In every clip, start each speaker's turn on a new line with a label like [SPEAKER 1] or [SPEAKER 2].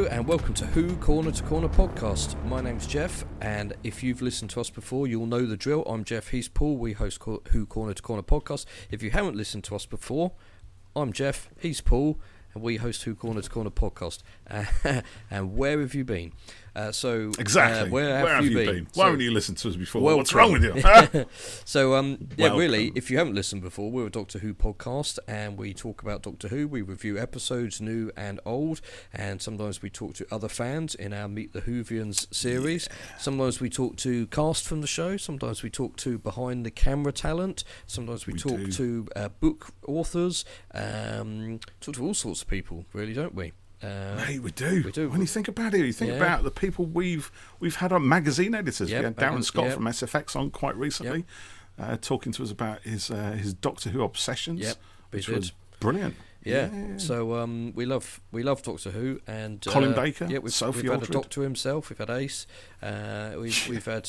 [SPEAKER 1] Hello and welcome to Who Corner to Corner podcast. My name's Geoff, and if you've listened to us before, you'll know the drill. I'm Geoff, he's Paul. We host Who Corner to Corner podcast. If you haven't listened to us before, I'm Geoff, he's Paul, and we host Who Corner to Corner podcast. And where have you been?
[SPEAKER 2] Exactly.
[SPEAKER 1] Where have you been?
[SPEAKER 2] Why haven't you listened to us before?
[SPEAKER 1] Well,
[SPEAKER 2] what's wrong with you?
[SPEAKER 1] Really, if you haven't listened before, we're a Doctor Who podcast, and we talk about Doctor Who. We review episodes, new and old, and sometimes we talk to other fans in our Meet the Whovians series. Yeah. Sometimes we talk to cast from the show. Sometimes we talk to behind the camera talent. Sometimes we talk to book authors. Talk to all sorts of people, really, don't we?
[SPEAKER 2] Mate, we do. When you think about it, you think about the people we've had on magazine editors.
[SPEAKER 1] Yep,
[SPEAKER 2] we had Darren Scott from SFX on quite recently, talking to us about his Doctor Who obsessions, which was brilliant.
[SPEAKER 1] Yeah. So we love Doctor Who, and
[SPEAKER 2] Colin Baker.
[SPEAKER 1] Yeah, we've had a Doctor himself. We've had Ace. We've had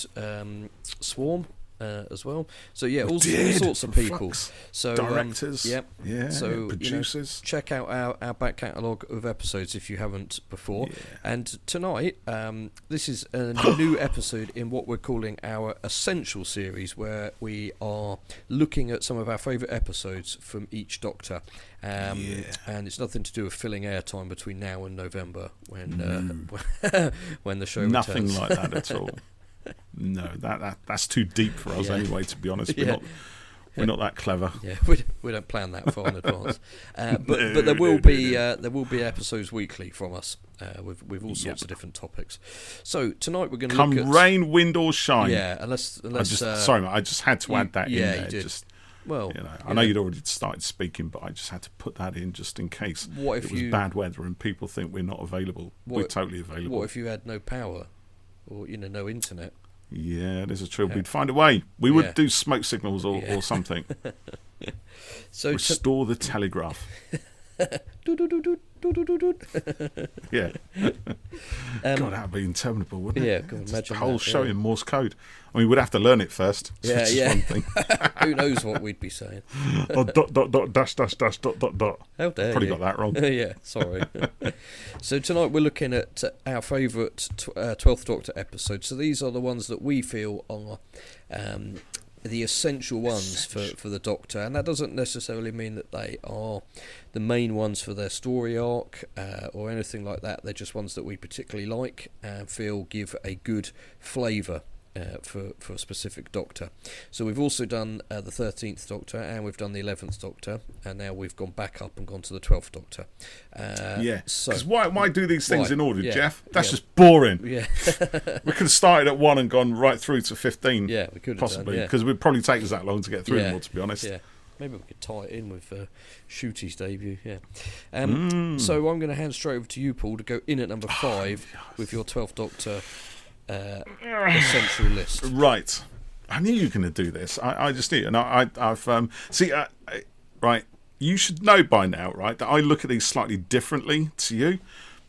[SPEAKER 1] Swarm. As well, so all sorts of people. So
[SPEAKER 2] directors,
[SPEAKER 1] so
[SPEAKER 2] producers.
[SPEAKER 1] Check out our back catalogue of episodes if you haven't before. And tonight, this is a new episode in what we're calling our Essential series, where we are looking at some of our favourite episodes from each Doctor. And it's nothing to do with filling airtime between now and November when when the show returns.
[SPEAKER 2] Nothing like that at all. No, that's too deep for us anyway. To be honest, we're not that clever.
[SPEAKER 1] Yeah, we don't plan that far in advance. But there will be episodes weekly from us with all sorts of different topics. So tonight we're going to look at
[SPEAKER 2] rain, wind or shine.
[SPEAKER 1] Yeah, unless
[SPEAKER 2] sorry, mate, I just had to add that in there.
[SPEAKER 1] You did.
[SPEAKER 2] I know you'd already started speaking, but I just had to put that in just in case it was bad weather and people think we're not available. We're totally available.
[SPEAKER 1] What if you had no power? Or no internet.
[SPEAKER 2] Yeah, this is true. We'd find a way. We would do smoke signals or something.
[SPEAKER 1] So
[SPEAKER 2] restore the telegraph. Yeah. God, that'd be interminable, wouldn't it?
[SPEAKER 1] Yeah, God, imagine
[SPEAKER 2] the whole show in Morse code. I mean, we'd have to learn it first. One thing.
[SPEAKER 1] Who knows what we'd be saying?
[SPEAKER 2] Dash dot.
[SPEAKER 1] How dare
[SPEAKER 2] Probably
[SPEAKER 1] you?
[SPEAKER 2] got that wrong.
[SPEAKER 1] Yeah, sorry. So tonight we're looking at our favourite 12th Doctor episodes. So these are the ones that we feel are the essential ones for the Doctor, and that doesn't necessarily mean that they are the main ones for their story arc or anything like that. They're just ones that we particularly like and feel give a good flavour for a specific Doctor. So we've also done the 13th Doctor, and we've done the 11th Doctor, and now we've gone back up and gone to the 12th Doctor.
[SPEAKER 2] Because why do these things in order, Geoff? That's just boring.
[SPEAKER 1] Yeah.
[SPEAKER 2] We could have started at 1 and gone right through to 15.
[SPEAKER 1] Yeah, we could have
[SPEAKER 2] possibly, because it would probably take us that long to get through them all, to be honest.
[SPEAKER 1] Yeah. Maybe we could tie it in with Shooty's debut. So I'm going to hand straight over to you, Paul, to go in at number 5 with your 12th Doctor essential list.
[SPEAKER 2] Right. I knew you were going to do this. I just knew. And I've right. You should know by now, right, that I look at these slightly differently to you,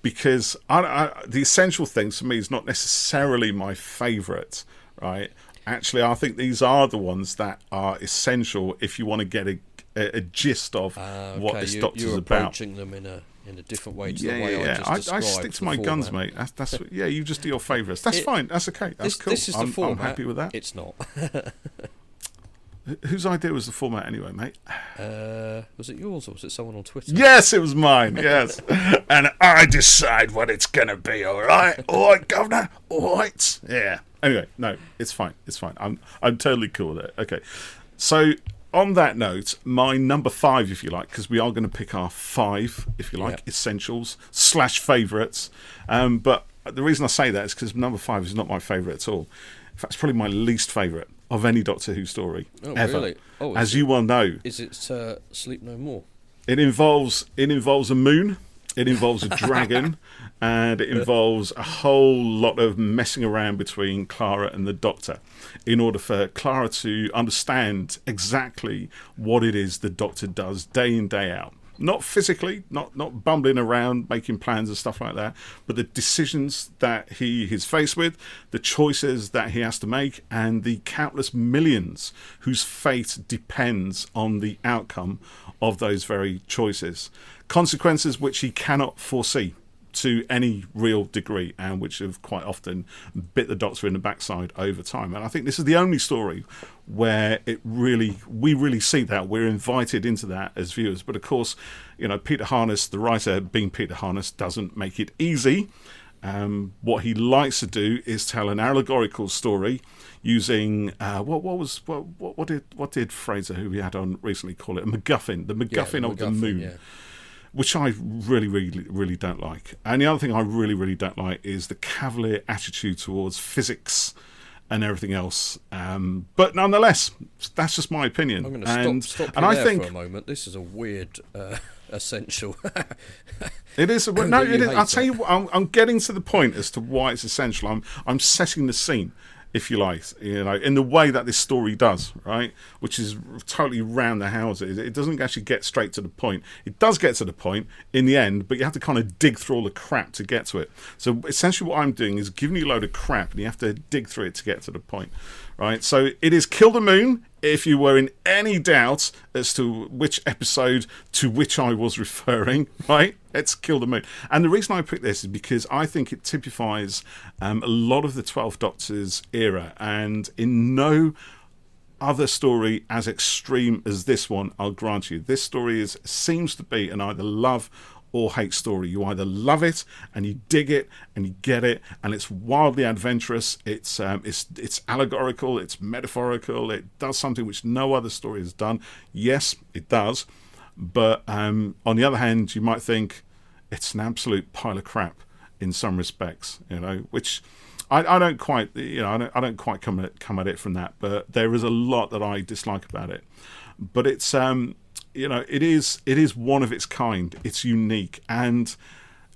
[SPEAKER 2] because the essential things for me is not necessarily my favourite, right? Actually, I think these are the ones that are essential if you want to get a gist of what this Doctor's
[SPEAKER 1] you're
[SPEAKER 2] about.
[SPEAKER 1] Approaching them in a different way to the way I just described.
[SPEAKER 2] I stick to my guns, mate. That's you just do your favourites. That's fine. That's okay. That's cool.
[SPEAKER 1] This is the format.
[SPEAKER 2] I'm happy with that.
[SPEAKER 1] It's not.
[SPEAKER 2] Whose idea was the format anyway, mate?
[SPEAKER 1] Was it yours or was it someone on Twitter?
[SPEAKER 2] Yes, it was mine. Yes, and I decide what it's gonna be. All right, Governor. All right. Yeah. Anyway, no, it's fine. It's fine. I'm totally cool with it. Okay, so. On that note, my number 5, if you like, because we are going to pick our 5, if you like, essentials / favourites. But the reason I say that is because number 5 is not my favourite at all. In fact, it's probably my least favourite of any Doctor Who story ever.
[SPEAKER 1] Really? Oh,
[SPEAKER 2] as you well know.
[SPEAKER 1] Is it Sleep No More?
[SPEAKER 2] It involves a moon. It involves a dragon, and it involves a whole lot of messing around between Clara and the Doctor in order for Clara to understand exactly what it is the Doctor does day in, day out. Not physically, not bumbling around, making plans and stuff like that, but the decisions that he is faced with, the choices that he has to make, and the countless millions whose fate depends on the outcome of those very choices. Consequences which he cannot foresee, to any real degree, and which have quite often bit the Doctor in the backside over time. And I think this is the only story where we really see that. We're invited into that as viewers. But of course, Peter Harness, the writer being Peter Harness, doesn't make it easy. What he likes to do is tell an allegorical story using what did Fraser, who we had on recently, call it? A MacGuffin, the MacGuffin of the moon. Yeah. Which I really, really, really don't like. And the other thing I really, really don't like is the cavalier attitude towards physics and everything else. But nonetheless, that's just my opinion.
[SPEAKER 1] I'm going to stop you there for a moment. This is a weird essential.
[SPEAKER 2] It is. No, it is. I'll tell you what, I'm getting to the point as to why it's essential. I'm setting the scene, if you like, in the way that this story does, right? Which is totally round the houses. It doesn't actually get straight to the point. It does get to the point in the end, but you have to kind of dig through all the crap to get to it. So essentially what I'm doing is giving you a load of crap, and you have to dig through it to get to the point, right? So it is Kill the Moon, if you were in any doubt as to which episode to which I was referring, right? It's Kill the Moon. And the reason I picked this is because I think it typifies a lot of the 12th Doctor's era, and in no other story as extreme as this one, I'll grant you. This story seems to be an either love or hate story. You either love it and you dig it and you get it, and it's wildly adventurous, it's allegorical, it's metaphorical, it does something which no other story has done. Yes, it does, but on the other hand, you might think it's an absolute pile of crap in some respects, which I don't quite, I don't quite come at it from that, but there is a lot that I dislike about it. But it's it is one of its kind. It's unique, and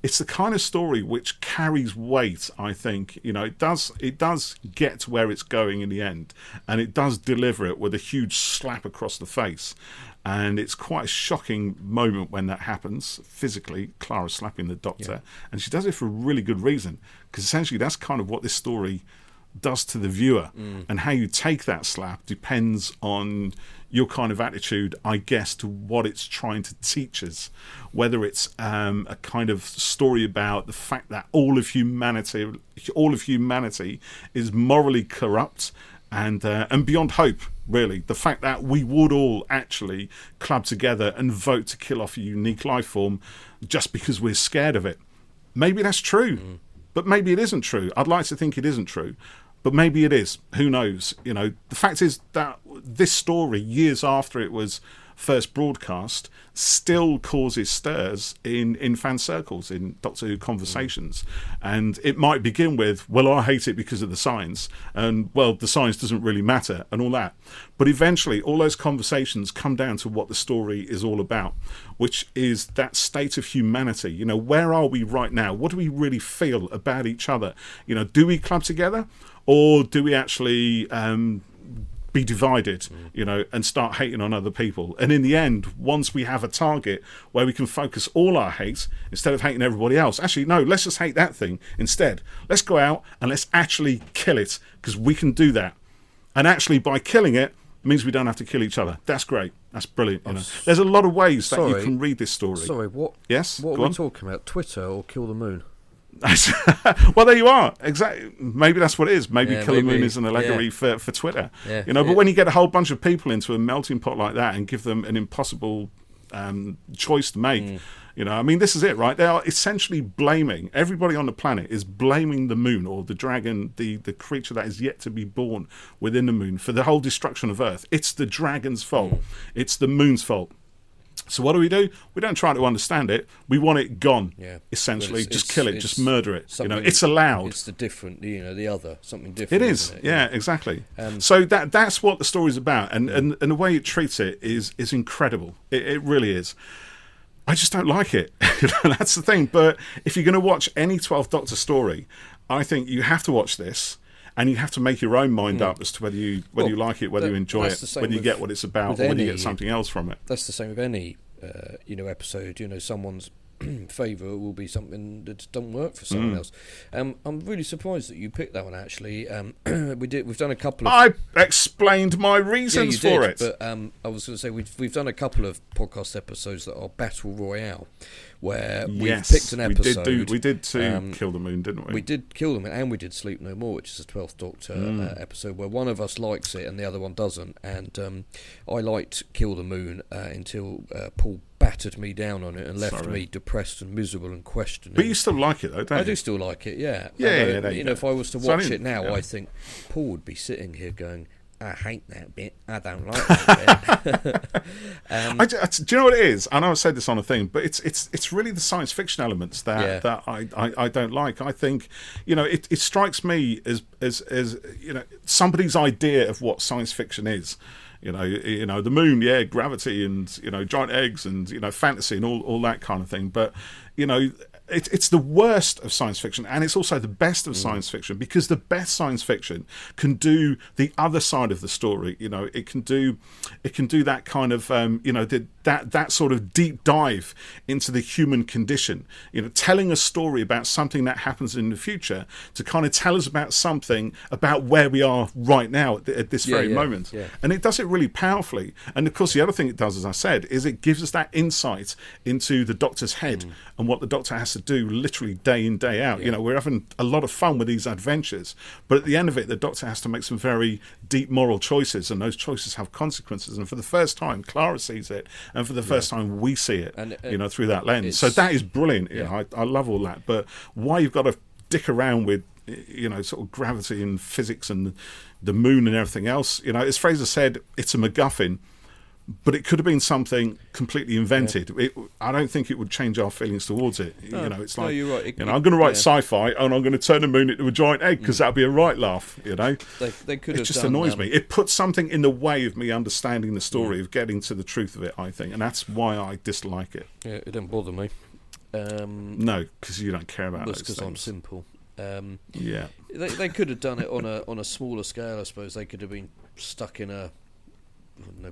[SPEAKER 2] it's the kind of story which carries weight. I think it does get to where it's going in the end, and it does deliver it with a huge slap across the face. And it's quite a shocking moment when that happens physically. Clara slapping the Doctor, and she does it for a really good reason, because essentially that's kind of what this story does to the viewer, and how you take that slap depends on your kind of attitude, I guess, to what it's trying to teach us. Whether it's a kind of story about the fact that all of humanity is morally corrupt and beyond hope, really. The fact that we would all actually club together and vote to kill off a unique life form just because we're scared of it. Maybe that's true, but maybe it isn't true. I'd like to think it isn't true, but maybe it is. Who knows? The fact is that this story, years after it was first broadcast, still causes stirs in fan circles, in Doctor Who conversations. And it might begin with, well, I hate it because of the science, and, well, the science doesn't really matter, and all that. But eventually, all those conversations come down to what the story is all about, which is that state of humanity. Where are we right now? What do we really feel about each other? Do we club together, or do we actually be divided, and start hating on other people? And in the end, once we have a target where we can focus all our hate, instead of hating everybody else, actually, no, let's just hate that thing instead. Let's go out and let's actually kill it, because we can do that. And actually, by killing it, means we don't have to kill each other. That's great. That's brilliant. There's a lot of ways that you can read this story.
[SPEAKER 1] Sorry, what?
[SPEAKER 2] Yes?
[SPEAKER 1] What are we talking about? Twitter or Kill the Moon?
[SPEAKER 2] Well, there you are. Exactly. Maybe that's what it is. Maybe Kill the Moon is an allegory for Twitter.
[SPEAKER 1] Yeah.
[SPEAKER 2] But when you get a whole bunch of people into a melting pot like that and give them an impossible choice to make, this is it, right? They are essentially blaming, everybody on the planet is blaming the moon, or the dragon, the creature that is yet to be born within the moon, for the whole destruction of Earth. It's the dragon's fault. It's the moon's fault. So what do? We don't try to understand it. We want it gone, essentially. Just kill it, just murder it. It's allowed.
[SPEAKER 1] It's the different, the other, something different.
[SPEAKER 2] It is, exactly. So that's what the story's about, and the way it treats it is incredible. It really is. I just don't like it. That's the thing. But if you're going to watch any 12th Doctor story, I think you have to watch this. And you have to make your own mind up as to whether you like it, whether you enjoy it, whether you get what it's about, or whether you get something else from it.
[SPEAKER 1] That's the same with any episode. Someone's favourite will be something that doesn't work for someone else. I'm really surprised that you picked that one. Actually, we've done a couple of.
[SPEAKER 2] I explained my reasons for it.
[SPEAKER 1] But I was going to say we've done a couple of podcast episodes that are Battle Royale, where we've picked an episode.
[SPEAKER 2] We did Kill the Moon, didn't we?
[SPEAKER 1] We did Kill the Moon, and we did Sleep No More, which is a 12th Doctor episode where one of us likes it and the other one doesn't. And I liked Kill the Moon until Paul battered me down on it and left me depressed and miserable and questioning.
[SPEAKER 2] But you still like it, though, don't you?
[SPEAKER 1] I do still like it, yeah.
[SPEAKER 2] Yeah,
[SPEAKER 1] you know, if I was to watch it now, I think Paul would be sitting here going, I hate that bit. I don't like that bit.
[SPEAKER 2] Do you know what it is? I know I've said this on a thing, but it's really the science fiction elements that I don't like. I think, you know, it strikes me as you know, somebody's idea of what science fiction is. You know, the moon, gravity, and, you know, giant eggs, and, you know, fantasy and all that kind of thing. But, you know, it's the worst of science fiction, and it's also the best of science fiction, because the best science fiction can do the other side of the story. You know, it can do that kind of you know, that sort of deep dive into the human condition. You know, telling a story about something that happens in the future to kind of tell us about something about where we are right now at this very moment. Yeah. And it does it really powerfully. And of course, the other thing it does, as I said, is it gives us that insight into the Doctor's head and what the Doctor has to do literally day in, day out. You know, we're having a lot of fun with these adventures, but at the end of it, the Doctor has to make some very deep moral choices, and those choices have consequences. And for the first time, Clara sees it, and for the first time, we see it, and you know, through that lens. So that is brilliant. You know, I love all that. But why you've got to dick around with, you know, sort of gravity and physics and the moon and everything else, you know, as Fraser said, it's a MacGuffin. But it could have been something completely invented. I don't think it would change our feelings towards it. You know, it's like,
[SPEAKER 1] you're right.
[SPEAKER 2] You know, I'm going to write sci-fi and I'm going to turn the moon into a giant egg because that'd be a right laugh. You know,
[SPEAKER 1] they could have.
[SPEAKER 2] It just annoys me. It puts something in the way of me understanding the story, of getting to the truth of it, I think, and that's why I dislike it.
[SPEAKER 1] Yeah, it don't bother me.
[SPEAKER 2] No, because you don't care about those
[SPEAKER 1] because I'm simple.
[SPEAKER 2] They
[SPEAKER 1] could have done it on a smaller scale. I suppose they could have been stuck in a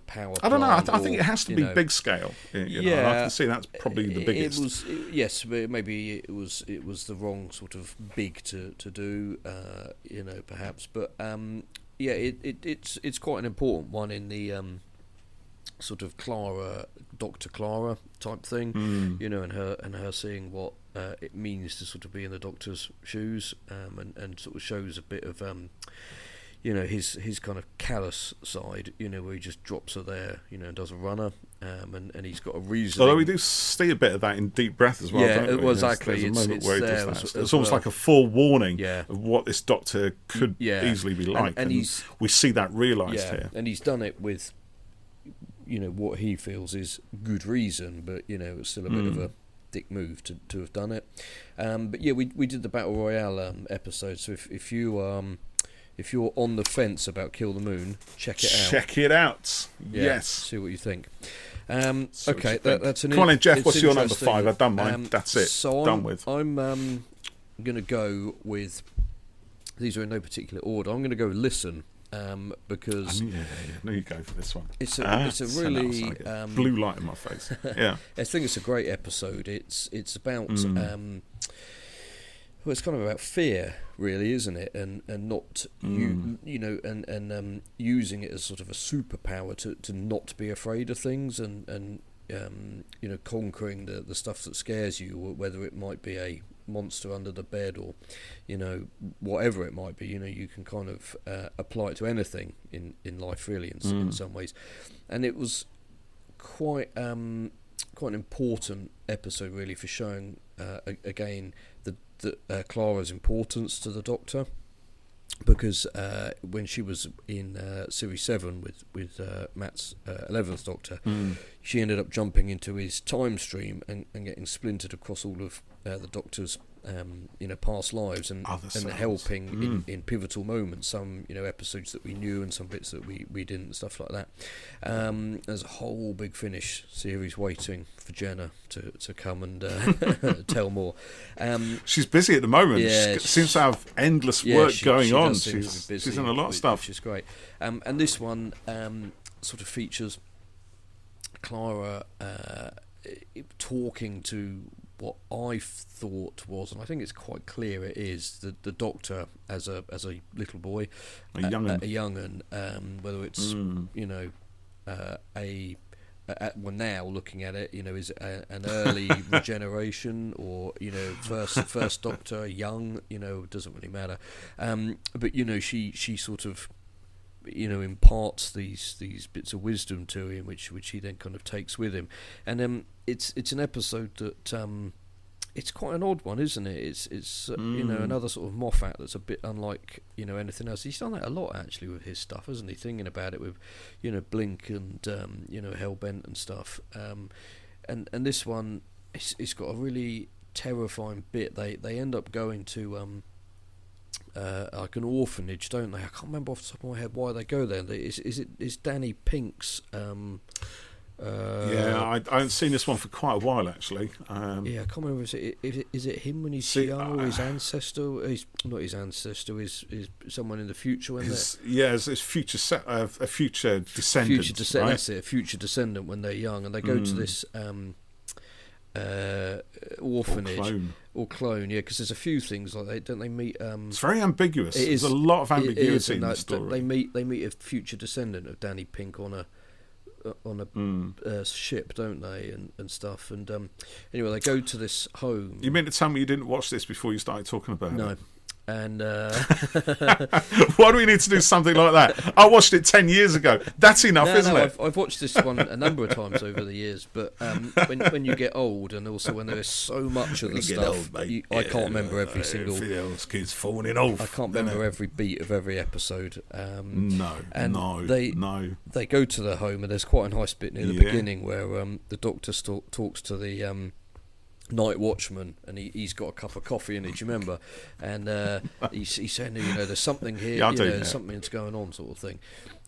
[SPEAKER 1] power plant.
[SPEAKER 2] I don't know. I think it has to be big scale. You know, I can see that's probably the biggest.
[SPEAKER 1] Yes, but maybe it was the wrong sort of big to do. You know, perhaps, but it's quite an important one in the sort of Dr. Clara type thing. You know, and her seeing what it means to sort of be in the Doctor's shoes, and sort of shows a bit of you know, his kind of callous side, you know, where he just drops her there, you know, and does a runner, and he's got a reason.
[SPEAKER 2] Although we do see a bit of that in Deep Breath as well, don't we?
[SPEAKER 1] Exactly.
[SPEAKER 2] There's a moment where he does that. It's almost like a forewarning of what this Doctor could easily be like, and we see that realised here.
[SPEAKER 1] And he's done it with, you know, what he feels is good reason, but, you know, it's still a bit of a dick move to have done it. But yeah, we did the Battle Royale episode, so if you're on the fence about Kill the Moon, check it out.
[SPEAKER 2] Check it out. Yes.
[SPEAKER 1] See what you think. Okay, that's an.
[SPEAKER 2] Come on then, Geoff. What's your number 5? I've done mine. That's it.
[SPEAKER 1] So
[SPEAKER 2] done with.
[SPEAKER 1] I'm going to go with. These are in no particular order. I'm going to go with Listen, because.
[SPEAKER 2] No, you go for this one.
[SPEAKER 1] It's a really
[SPEAKER 2] blue light in my face. Yeah.
[SPEAKER 1] I think it's a great episode. It's about. Well, it's kind of about fear, really, isn't it? And not you know, and using it as sort of a superpower to not be afraid of things, and you know, conquering the stuff that scares you, whether it might be a monster under the bed or, you know, whatever it might be. You know, you can kind of apply it to anything in life, really, in some ways. And it was quite an important episode, really, for showing again Clara's importance to the Doctor, because when she was in Series 7 with Matt's 11th Doctor, she ended up jumping into his time stream and getting splintered across all of the Doctor's you know, past lives, and helping in pivotal moments, some, you know, episodes that we knew and some bits that we didn't, and stuff like that. There's a whole big finish series waiting for Jenna to come and tell more.
[SPEAKER 2] She's busy at the moment.
[SPEAKER 1] Yeah,
[SPEAKER 2] she seems to have endless work going on. She's in a lot of stuff,
[SPEAKER 1] which is great. And this one sort of features Clara talking to what I thought was, and I think it's quite clear it is, the Doctor as a little boy, a young'un, whether it's you know a well, now looking at it, is it an early regeneration, or first Doctor young, doesn't really matter. But she sort of imparts these bits of wisdom to him, which he then kind of takes with him, and it's an episode that it's quite an odd one, isn't it? It's another sort of Moffat that's a bit unlike anything else. He's done that a lot actually with his stuff, hasn't he? Thinking about it with Blink and Hellbent and stuff, and this one it's got a really terrifying bit. They end up going to like an orphanage, don't they? I can't remember off the top of my head why they go there. Is Danny Pink's
[SPEAKER 2] I haven't seen this one for quite a while actually.
[SPEAKER 1] I can't remember. Is it him when he's young, or his ancestor? He's not his ancestor. Is someone in the future when
[SPEAKER 2] it's future a future descendant.
[SPEAKER 1] Future descendant.
[SPEAKER 2] Right?
[SPEAKER 1] That's it. A future descendant when they're young, and they go to this orphanage or clone. Yeah, because there's a few things like don't they meet?
[SPEAKER 2] It's very ambiguous. There's a lot of ambiguity in the story.
[SPEAKER 1] They meet a future descendant of Danny Pink on a ship, don't they, and stuff, and anyway, they go to this home.
[SPEAKER 2] You meant to tell me you didn't watch this before you started talking about it?
[SPEAKER 1] No. And
[SPEAKER 2] why do we need to do something like that? I watched it 10 years ago. That's enough, isn't it?
[SPEAKER 1] I've watched this one a number of times over the years, but when you get old, and also when there is so much of the stuff, I can't remember every single.
[SPEAKER 2] Kids falling off.
[SPEAKER 1] I can't remember every beat of every episode.
[SPEAKER 2] No.
[SPEAKER 1] They go to the home, and there's quite a nice bit near the beginning where the Doctor talks to the night watchman, and he's got a cup of coffee in it, do you remember? And he's saying, there's something here, there's something that's going on, sort of thing.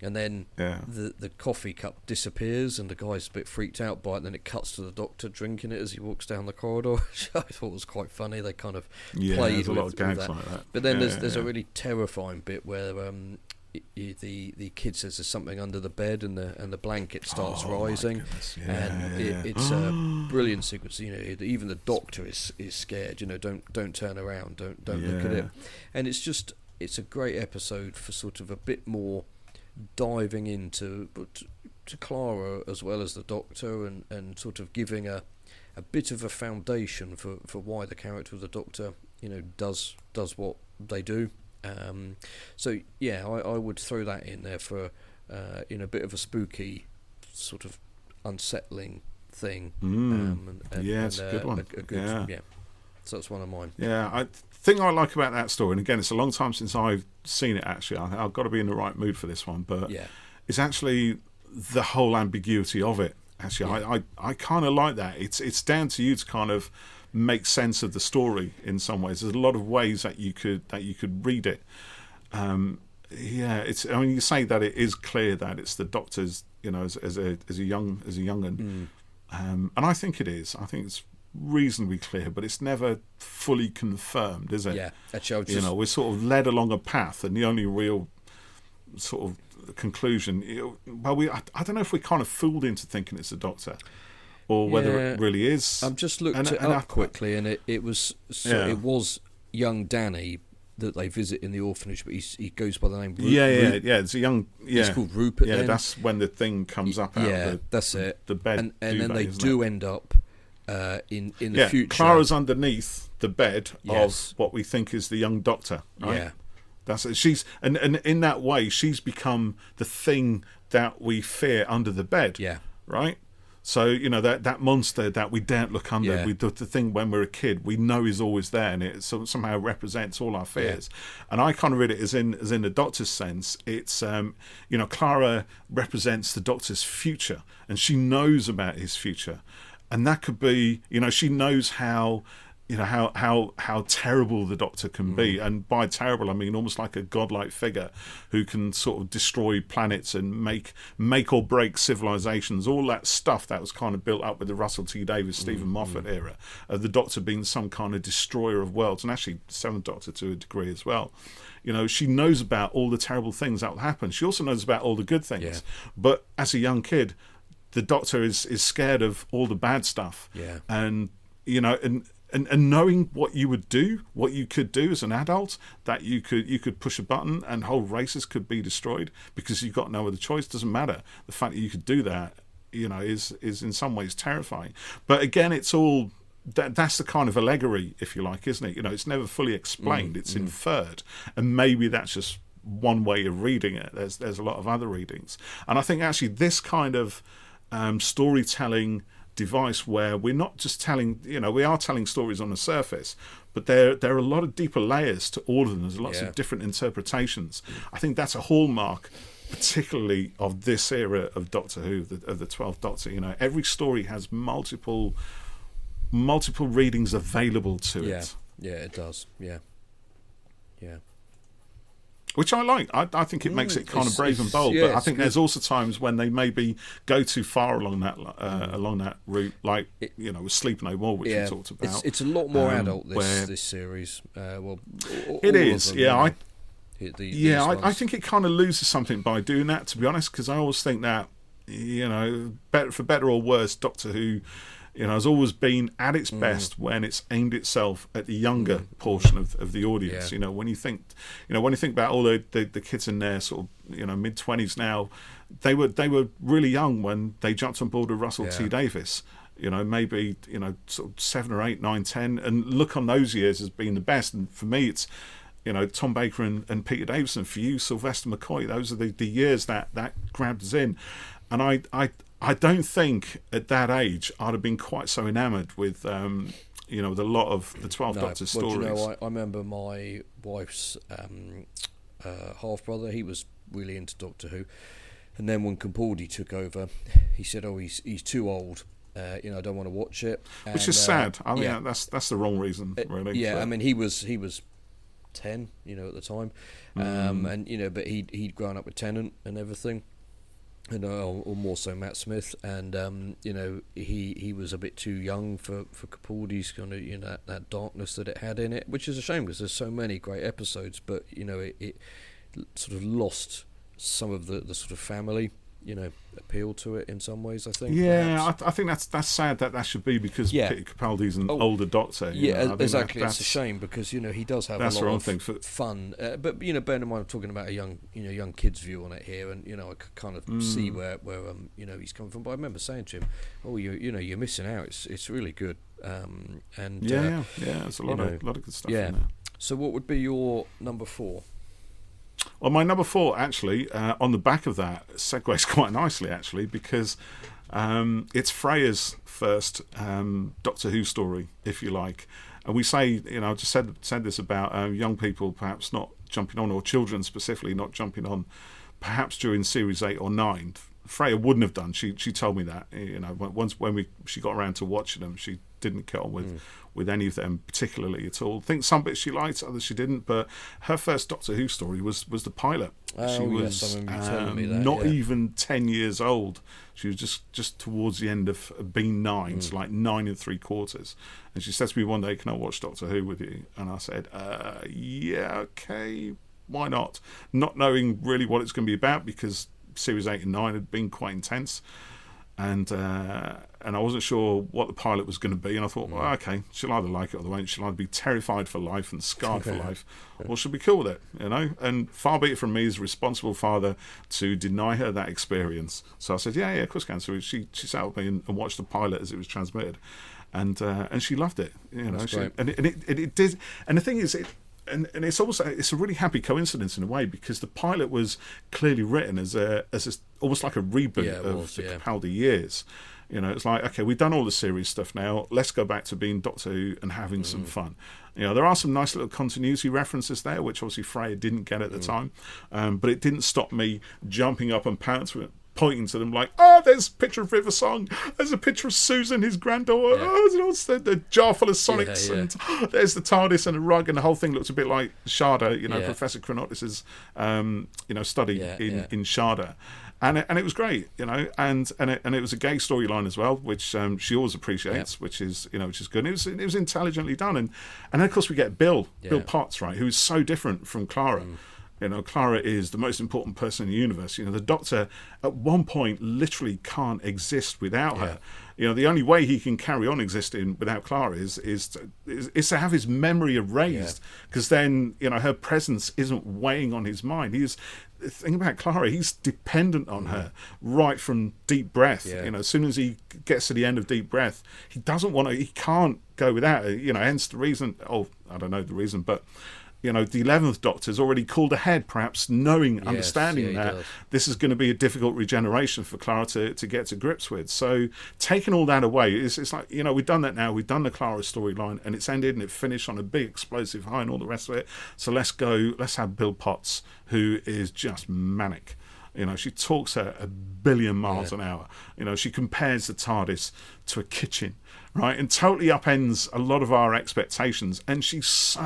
[SPEAKER 1] And then the coffee cup disappears, and the guy's a bit freaked out by it, and then it cuts to the Doctor drinking it as he walks down the corridor, which I thought was quite funny. They kind of played
[SPEAKER 2] a lot of gags
[SPEAKER 1] that.
[SPEAKER 2] Like that.
[SPEAKER 1] But then there's a really terrifying bit where the kid says there's something under the bed, and the blanket starts rising, it's a brilliant sequence. Even the Doctor is scared. Don't turn around, don't look at it, and it's a great episode for sort of a bit more diving into to Clara as well as the Doctor, and sort of giving a bit of a foundation for why the character of the Doctor does what they do. I would throw that in there for a bit of a spooky, sort of unsettling thing.
[SPEAKER 2] It's a good one.
[SPEAKER 1] So that's one of mine.
[SPEAKER 2] I think I like about that story, and again, it's a long time since I've seen it actually. I've got to be in the right mood for this one, but it's actually the whole ambiguity of it. Actually, I kind of like that. It's down to you to kind of make sense of the story in some ways. There's a lot of ways that you could read it. You say that it is clear that it's the Doctor's, as a young'un, and I think it is. I think it's reasonably clear, but it's never fully confirmed, is it?
[SPEAKER 1] Yeah, actually,
[SPEAKER 2] we're sort of led along a path, and the only real sort of conclusion. I don't know if we're kind of fooled into thinking it's the Doctor, or whether it really is.
[SPEAKER 1] I've just looked it up quickly, and it was young Danny that they visit in the orphanage, but he goes by the name Rupert.
[SPEAKER 2] It's a young.
[SPEAKER 1] He's called Rupert.
[SPEAKER 2] Yeah, that's when the thing comes up out of
[SPEAKER 1] that's it.
[SPEAKER 2] The bed,
[SPEAKER 1] and then they do end up in the future.
[SPEAKER 2] Clara's underneath the bed of what we think is the young Doctor. Right? Yeah, that's it. She's and in that way, she's become the thing that we fear under the bed.
[SPEAKER 1] Yeah,
[SPEAKER 2] right. So that monster that we daren't look under, the thing when we're a kid, we know is always there, and it somehow represents all our fears. Yeah. And I kind of read it as in the Doctor's sense. It's Clara represents the Doctor's future, and she knows about his future, and that could be she knows how terrible the Doctor can be, and by terrible I mean almost like a godlike figure who can sort of destroy planets and make or break civilizations, all that stuff that was kind of built up with the Russell T Davies, Stephen Moffat era of the Doctor being some kind of destroyer of worlds, and actually Seventh Doctor to a degree as well. She knows about all the terrible things that will happen. She also knows about all the good things, but as a young kid the Doctor is scared of all the bad stuff, and And knowing what you would do, what you could do as an adult, that you could push a button and whole races could be destroyed because you've got no other choice. Doesn't matter. The fact that you could do that is in some ways terrifying. But again, it's all that's the kind of allegory, if you like, isn't it? It's never fully explained; it's inferred, and maybe that's just one way of reading it. There's a lot of other readings, and I think actually this kind of storytelling device where we're not just telling, we are telling stories on the surface, but there are a lot of deeper layers to all of them. There's lots of different interpretations. I think that's a hallmark, particularly of this era of Doctor Who, of the 12th Doctor. Every story has multiple readings available to it.
[SPEAKER 1] Yeah, it does. Yeah.
[SPEAKER 2] Which I like. I think it makes it kind of brave and bold. But I think there's also times when they maybe go too far along that route, like with Sleep No More, which we talked about.
[SPEAKER 1] It's a lot more adult this series.
[SPEAKER 2] It is. I think it kind of loses something by doing that. To be honest, because I always think that for better or worse, Doctor Who has always been at its best when it's aimed itself at the younger portion of the audience. When you think about all the kids in their sort of mid-20s now, they were really young when they jumped on board with Russell T Davies. Maybe sort of 7 or 8, 9, 10, and look on those years as being the best. And for me, it's Tom Baker and Peter Davison. For you, Sylvester McCoy. Those are the years that grabbed us in. And I don't think at that age I'd have been quite so enamoured with, with a lot of the 12 Doctor stories.
[SPEAKER 1] I remember my wife's half brother. He was really into Doctor Who, and then when Capaldi took over, he said, "Oh, he's too old. I don't want to watch it."
[SPEAKER 2] Which is sad. I mean, that's the wrong reason, really.
[SPEAKER 1] Yeah, I mean, he was 10, at the time, and but he'd grown up with Tennant and everything. Or more so Matt Smith, and he was a bit too young for Capaldi's kind of that darkness that it had in it, which is a shame because there's so many great episodes, but it sort of lost some of the sort of family appeal to it in some ways, I think.
[SPEAKER 2] Yeah, I think that's sad that should be because Peter Capaldi's an older Doctor.
[SPEAKER 1] Exactly. It's a shame because he does have a lot of fun. But bear in mind, I'm talking about a young kid's view on it here, and I could kind of see where he's coming from. But I remember saying to him, "Oh, you're missing out. It's really good."
[SPEAKER 2] There's a lot of good stuff in there.
[SPEAKER 1] So, what would be your number 4?
[SPEAKER 2] Well, my number 4, actually, on the back of that, segues quite nicely, actually, because it's Freya's first Doctor Who story, if you like. And we say, I just said this about young people perhaps not jumping on, or children specifically not jumping on, perhaps during Series 8 or 9. Freya wouldn't have done. She told me that. Once when she got around to watching them, she didn't get on with any of them particularly at all. I think some bits she liked, others she didn't. But her first Doctor Who story was the pilot. She was not even 10 years old. She was just towards the end of being 9, so like 9 3/4. And she said to me one day, "Can I watch Doctor Who with you?" And I said, "Yeah, okay, why not?" Not knowing really what it's going to be about because Series 8 and 9 had been quite intense, and I wasn't sure what the pilot was going to be, and I thought, well, okay, she'll either like it or they won't. She'll either be terrified for life and scarred for life, or she'll be cool with it, And far be it from me as a responsible father to deny her that experience. So I said, yeah, of course, can. So she sat with me and watched the pilot as it was transmitted, and she loved it, and it did. And the thing is, And it's a really happy coincidence in a way because the pilot was clearly written as almost like a reboot of the Capaldi years. It's like, okay, we've done all the series stuff now. Let's go back to being Doctor Who and having some fun. There are some nice little continuity references there, which obviously Freya didn't get at the time, but it didn't stop me jumping up and pointing to them like, there's a picture of River Song, there's a picture of Susan, his granddaughter, there's the jar full of Sonics, and there's the TARDIS and a rug, and the whole thing looks a bit like Sharda, Professor Chronotis's study in Sharda. And it was great, and it was a gay storyline as well, which she always appreciates, which is good. And it was intelligently done, and then of course we get Bill Potts, right, who is so different from Clara. Clara is the most important person in the universe. The Doctor at one point literally can't exist without her. The only way he can carry on existing without Clara is to have his memory erased, because then her presence isn't weighing on his mind. thing about Clara, he's dependent on her right from deep breath.
[SPEAKER 1] Yeah.
[SPEAKER 2] As soon as he gets to the end of deep breath, he doesn't want to. He can't go without her. Hence the reason. Oh, I don't know the reason, but. The 11th Doctor's already called ahead, perhaps understanding that this is going to be a difficult regeneration for Clara to get to grips with. So taking all that away, it's like, we've done that now. We've done the Clara storyline, and it's ended and it finished on a big explosive high and all the rest of it. So let's have Bill Potts, who is just manic. She talks at 1 billion miles an hour. She compares the TARDIS to a kitchen, right? And totally upends a lot of our expectations. And she's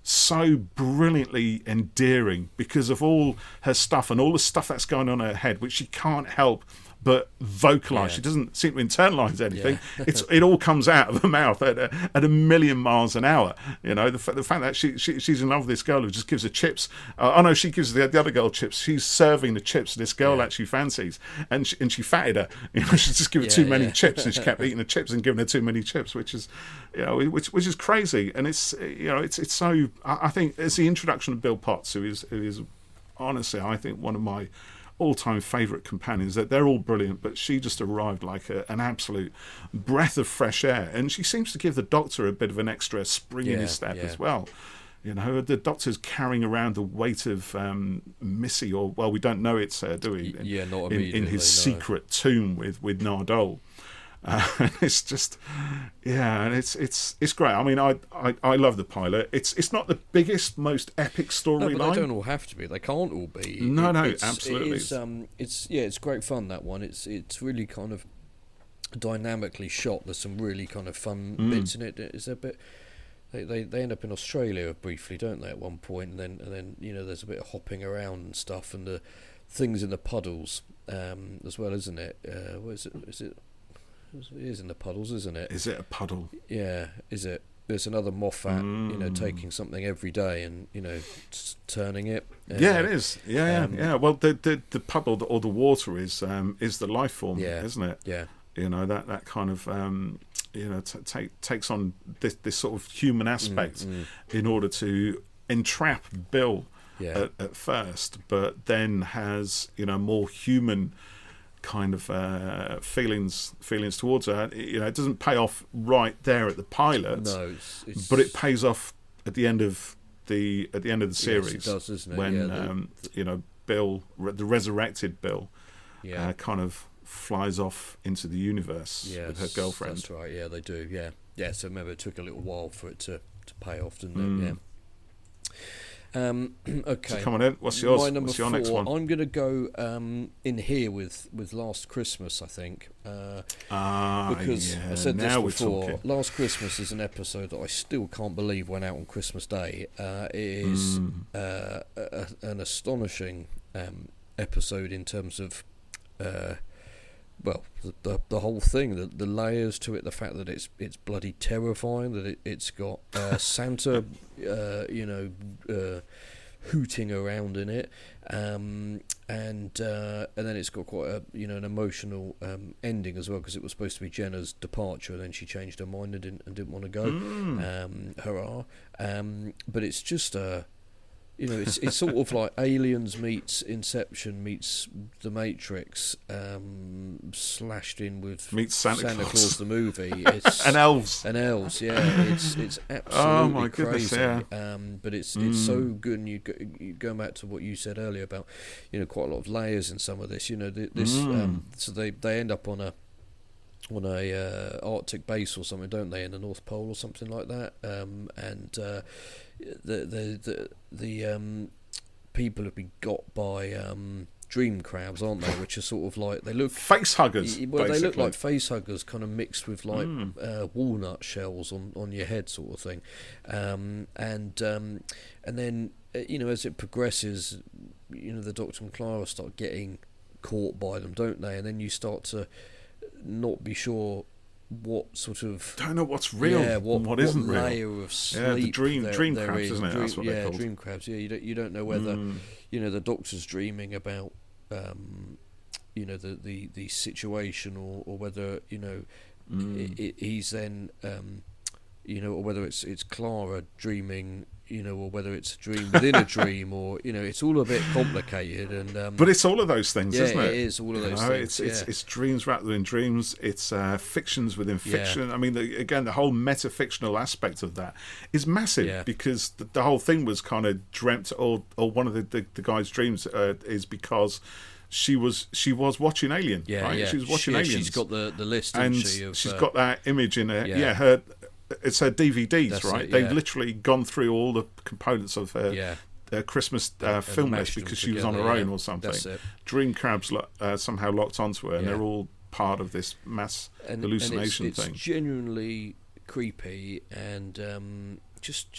[SPEAKER 2] so brilliantly endearing because of all her stuff and all the stuff that's going on in her head, which she can't help but vocalise. She doesn't seem to internalise anything. It all comes out of her mouth at 1 million miles an hour. The fact that she's in love with this girl who just gives her chips. She gives the other girl chips. She's serving the chips this girl actually fancies, and she fatted her. She just gave her too many chips, and she kept eating the chips and giving her too many chips, which is, which is crazy. And it's so. I think it's the introduction of Bill Potts, who is honestly, I think, one of my all-time favourite companions. That they're all brilliant, but she just arrived like an absolute breath of fresh air, and she seems to give the Doctor a bit of an extra spring in his step as well. The Doctor's carrying around the weight of Missy, we don't know it's her, do we?
[SPEAKER 1] Not
[SPEAKER 2] in his secret tomb with Nardole. It's just, and it's great. I mean, I love the pilot. It's not the biggest, most epic storyline.
[SPEAKER 1] No, but they don't all have to be. They can't all be.
[SPEAKER 2] No, absolutely.
[SPEAKER 1] It's great fun, that one. It's really kind of dynamically shot. There's some really kind of fun bits in it. It's a bit. They end up in Australia briefly, don't they? At one point, and then there's a bit of hopping around and stuff, and the things in the puddles as well, isn't it? What is it? It is in the puddles, isn't it?
[SPEAKER 2] Is it a puddle?
[SPEAKER 1] Yeah, is it? There's another Moffat, taking something every day and turning it.
[SPEAKER 2] Yeah, it is. Yeah. Well, the puddle or the water is the life form, isn't it?
[SPEAKER 1] Yeah.
[SPEAKER 2] That kind of takes on this sort of human aspect in order to entrap Bill at first, but then has more human kind of feelings towards her. It doesn't pay off right there at the pilot.
[SPEAKER 1] No,
[SPEAKER 2] but it pays off at the end of the series.
[SPEAKER 1] Yes, it does, doesn't it?
[SPEAKER 2] When Bill, the resurrected Bill, kind of flies off into the universe with her girlfriend.
[SPEAKER 1] That's right. Yeah, they do. Yeah. So remember, it took a little while for it to pay off, didn't it? Yeah. Okay.
[SPEAKER 2] So come on in. What's yours?
[SPEAKER 1] My number
[SPEAKER 2] What's your
[SPEAKER 1] 4,
[SPEAKER 2] next one?
[SPEAKER 1] I'm going to go in here with Last Christmas, I think. Because I said this before. Last Christmas is an episode that I still can't believe went out on Christmas Day. It is an astonishing episode in terms of the whole thing, the layers to it, the fact that it's bloody terrifying, that it's got Santa, hooting around in it, and then it's got quite an emotional ending as well, because it was supposed to be Jenna's departure, and then she changed her mind and didn't want to go. Hurrah! But it's just it's sort of like Aliens meets Inception meets The Matrix, slashed in with
[SPEAKER 2] Santa
[SPEAKER 1] Claus the movie. It's
[SPEAKER 2] and elves,
[SPEAKER 1] yeah. It's absolutely crazy. But it's so good. And you go back to what you said earlier about quite a lot of layers in some of this. So they end up on a Arctic base or something, don't they, in the North Pole or something like that, and the people have been got by dream crabs, aren't they? Which are sort of like, they look
[SPEAKER 2] face huggers.
[SPEAKER 1] Well, they look like face huggers, kind of mixed with like walnut shells on your head, sort of thing. And then as it progresses, the Doctor and Clara start getting caught by them, don't they? And then you start to not be sure what sort of,
[SPEAKER 2] don't know what's real and what isn't real.
[SPEAKER 1] Layer of sleep,
[SPEAKER 2] dream crabs, isn't it? That's what they're called.
[SPEAKER 1] Dream crabs. Yeah, you don't know whether the Doctor's dreaming about the situation, or whether he's then or whether it's Clara dreaming or whether it's a dream within a dream, or it's all a bit complicated. And
[SPEAKER 2] but it's all of those things, isn't it?
[SPEAKER 1] It is all of those things.
[SPEAKER 2] It's dreams rather than dreams. It's fictions within fiction. I mean, the whole metafictional aspect of that is massive, because the whole thing was kind of dreamt, or one of the guy's dreams is because she was watching Alien. Right? She was watching Alien.
[SPEAKER 1] She's got the list,
[SPEAKER 2] and she's got that image in her. It's her DVDs, that's right? They've literally gone through all the components of her Christmas film list, because she was on her own or something. Dream crabs somehow locked onto her, and they're all part of this mass hallucination thing.
[SPEAKER 1] It's genuinely creepy and just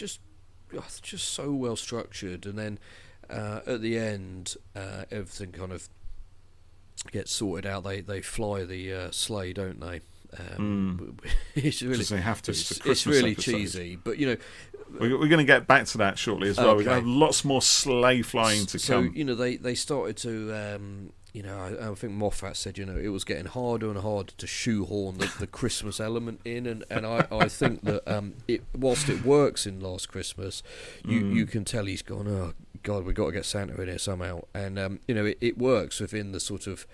[SPEAKER 1] so well structured. And then at the end, everything kind of gets sorted out. They fly the sleigh, don't they? It's really,
[SPEAKER 2] they have to.
[SPEAKER 1] It's really episode. Cheesy, but
[SPEAKER 2] we're going to get back to that shortly as well. Okay. We're going to have lots more sleigh flying to come.
[SPEAKER 1] So they started to I think Moffat said it was getting harder and harder to shoehorn the Christmas element in, and I think that whilst it works in Last Christmas, you can tell he's gone, oh God, we've got to get Santa in here somehow, and it works within the sort of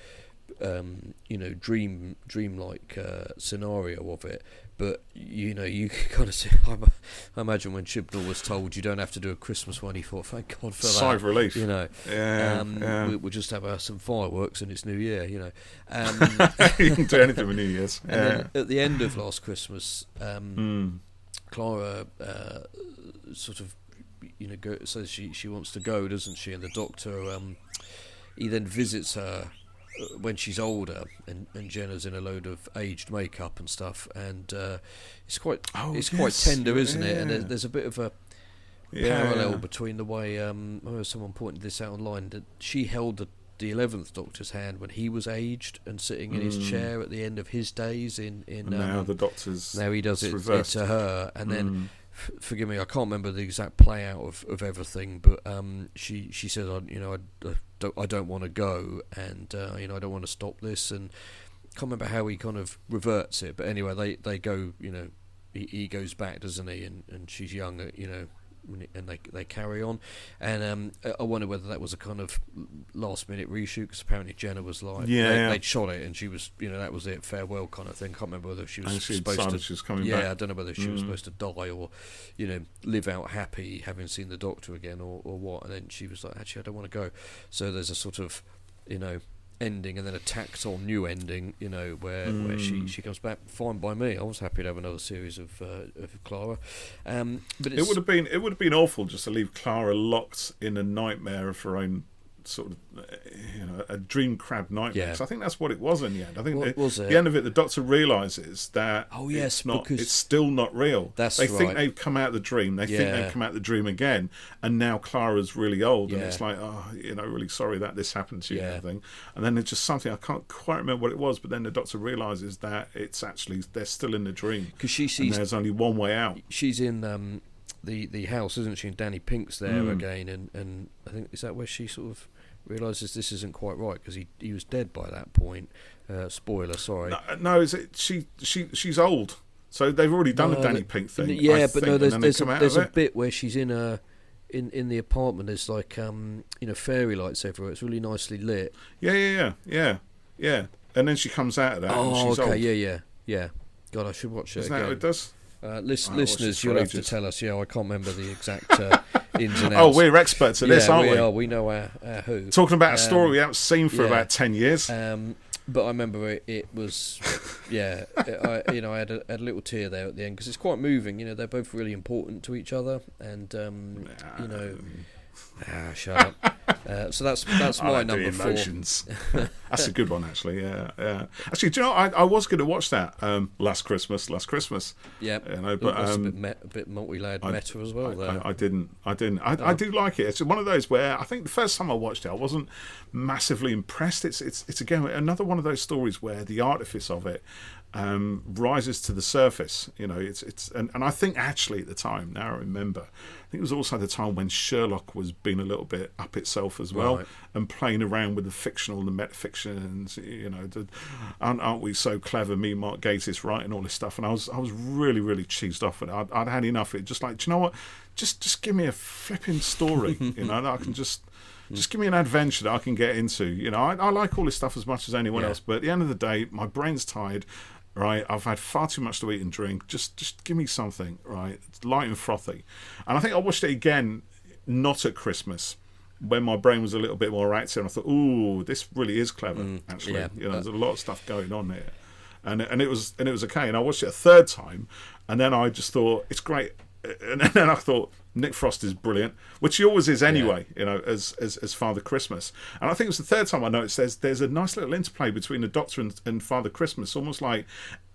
[SPEAKER 1] dreamlike scenario of it, but you can kind of see. I imagine when Chibnall was told you don't have to do a Christmas one, he thought, thank God for that.
[SPEAKER 2] Sigh of relief.
[SPEAKER 1] We'll just have some fireworks and it's New Year.
[SPEAKER 2] You can do anything with New Year's.
[SPEAKER 1] And then at the end of Last Christmas, Clara sort of says she wants to go, doesn't she? And the doctor he then visits her when she's older, and Jenna's in a load of aged makeup and stuff, and it's quite tender, isn't it? And there's a bit of a parallel between the way someone pointed this out online, that she held the 11th Doctor's hand when he was aged and sitting in his chair at the end of his days in
[SPEAKER 2] now the Doctor's
[SPEAKER 1] now he does it to her, and then forgive me, I can't remember the exact play out of everything, but she says, I don't want to go, and I don't want to stop this, and I can't remember how he kind of reverts it, but anyway, they go, he goes back, doesn't he, and she's young, and they carry on, and I wonder whether that was a kind of last minute reshoot, because apparently Jenna was like, they'd shot it and she was, that was it, farewell kind of thing. Can't remember whether she was supposed to,
[SPEAKER 2] she was coming back.
[SPEAKER 1] I don't know whether she was supposed to die or live out happy having seen the Doctor again, or what, and then she was like, actually I don't want to go. So there's a sort of ending and then a tacked on new ending, where she comes back. Fine by me. I was happy to have another series of Clara, but
[SPEAKER 2] it would have been awful just to leave Clara locked in a nightmare of her own, sort of a dream crab nightmare. Yeah. So I think that's what it was in the end. I think the end of it, the Doctor realises that it's still not real.
[SPEAKER 1] They
[SPEAKER 2] think they've come out of the dream. They think they've come out of the dream again, and now Clara's really old, and it's like, really sorry that this happened to you. And everything. And then it's just something I can't quite remember what it was, but then the Doctor realises that it's actually they're still in the dream,
[SPEAKER 1] because she sees,
[SPEAKER 2] and there's only one way out.
[SPEAKER 1] She's in the house, isn't she? And Danny Pink's there again, and I think, is that where she sort of realises this isn't quite right, because he was dead by that point. Spoiler, sorry.
[SPEAKER 2] No, is it she's old, so they've already done the Danny Pink thing.
[SPEAKER 1] Yeah, but no, there's a bit where she's in the apartment. There's like fairy lights everywhere. It's really nicely lit.
[SPEAKER 2] Yeah. And then she comes out of that.
[SPEAKER 1] Oh,
[SPEAKER 2] and she's
[SPEAKER 1] okay, old. Yeah. God, I should watch it.
[SPEAKER 2] Isn't
[SPEAKER 1] again.
[SPEAKER 2] That what it does?
[SPEAKER 1] Listeners, you'll have to tell us. I can't remember the exact ins and outs.
[SPEAKER 2] Oh, we're experts at this, aren't we?
[SPEAKER 1] We know our who.
[SPEAKER 2] Talking about a story we haven't seen for about 10 years.
[SPEAKER 1] But I remember it was, I had a little tear there at the end, because it's quite moving. They're both really important to each other, and shut up. So that's my number
[SPEAKER 2] emotions. 4. That's a good one, actually. Yeah. Actually, do you know, I was going to watch that last Christmas.
[SPEAKER 1] Yeah.
[SPEAKER 2] But
[SPEAKER 1] a bit multi-layered meta as well.
[SPEAKER 2] I didn't. I do like it. It's one of those where I think the first time I watched it, I wasn't massively impressed. It's again another one of those stories where the artifice of it rises to the surface. And I think actually at the time, now I remember, I think it was also the time when Sherlock was being a little bit up itself as well, right, and playing around with the fictional and the metafictions. Aren't we so clever? Me, Mark Gatiss, writing all this stuff, and I was really, really cheesed off with it. I'd had enough of it. Just like, do you know what? Just give me a flipping story. That I can just give me an adventure that I can get into. I like all this stuff as much as anyone else, but at the end of the day, my brain's tired. Right, I've had far too much to eat and drink. Just give me something, right? It's light and frothy. And I think I watched it again, not at Christmas, when my brain was a little bit more active. And I thought, ooh, this really is clever. Actually, there's a lot of stuff going on here, and it was okay. And I watched it a third time, and then I just thought it's great. And then I thought Nick Frost is brilliant, which he always is anyway. As Father Christmas. And I think it was the third time I noticed there's a nice little interplay between the Doctor and Father Christmas, almost like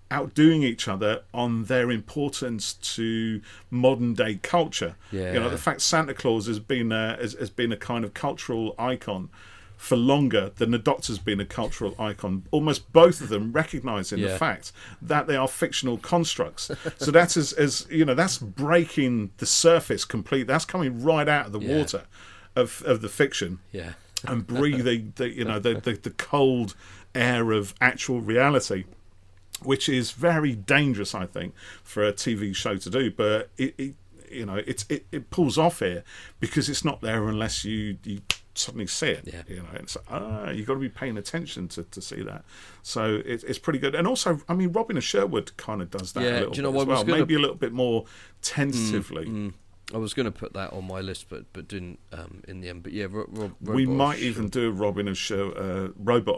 [SPEAKER 2] outdoing each other on their importance to modern day culture. The fact Santa Claus has been a kind of cultural icon for longer than the Doctor's been a cultural icon. Almost both of them recognising the fact that they are fictional constructs. So that's that's breaking the surface completely. That's coming right out of the water of the fiction. And breathing the cold air of actual reality, which is very dangerous, I think, for a TV show to do. But it pulls off here because it's not there unless you suddenly see it. It's you've got to be paying attention to see that. So it's pretty good. And also, I mean, Robin of Sherwood kind of does that a little bit as well. Maybe a little bit more tentatively.
[SPEAKER 1] I was going to put that on my list, but didn't in the end. But
[SPEAKER 2] we might even do a Robot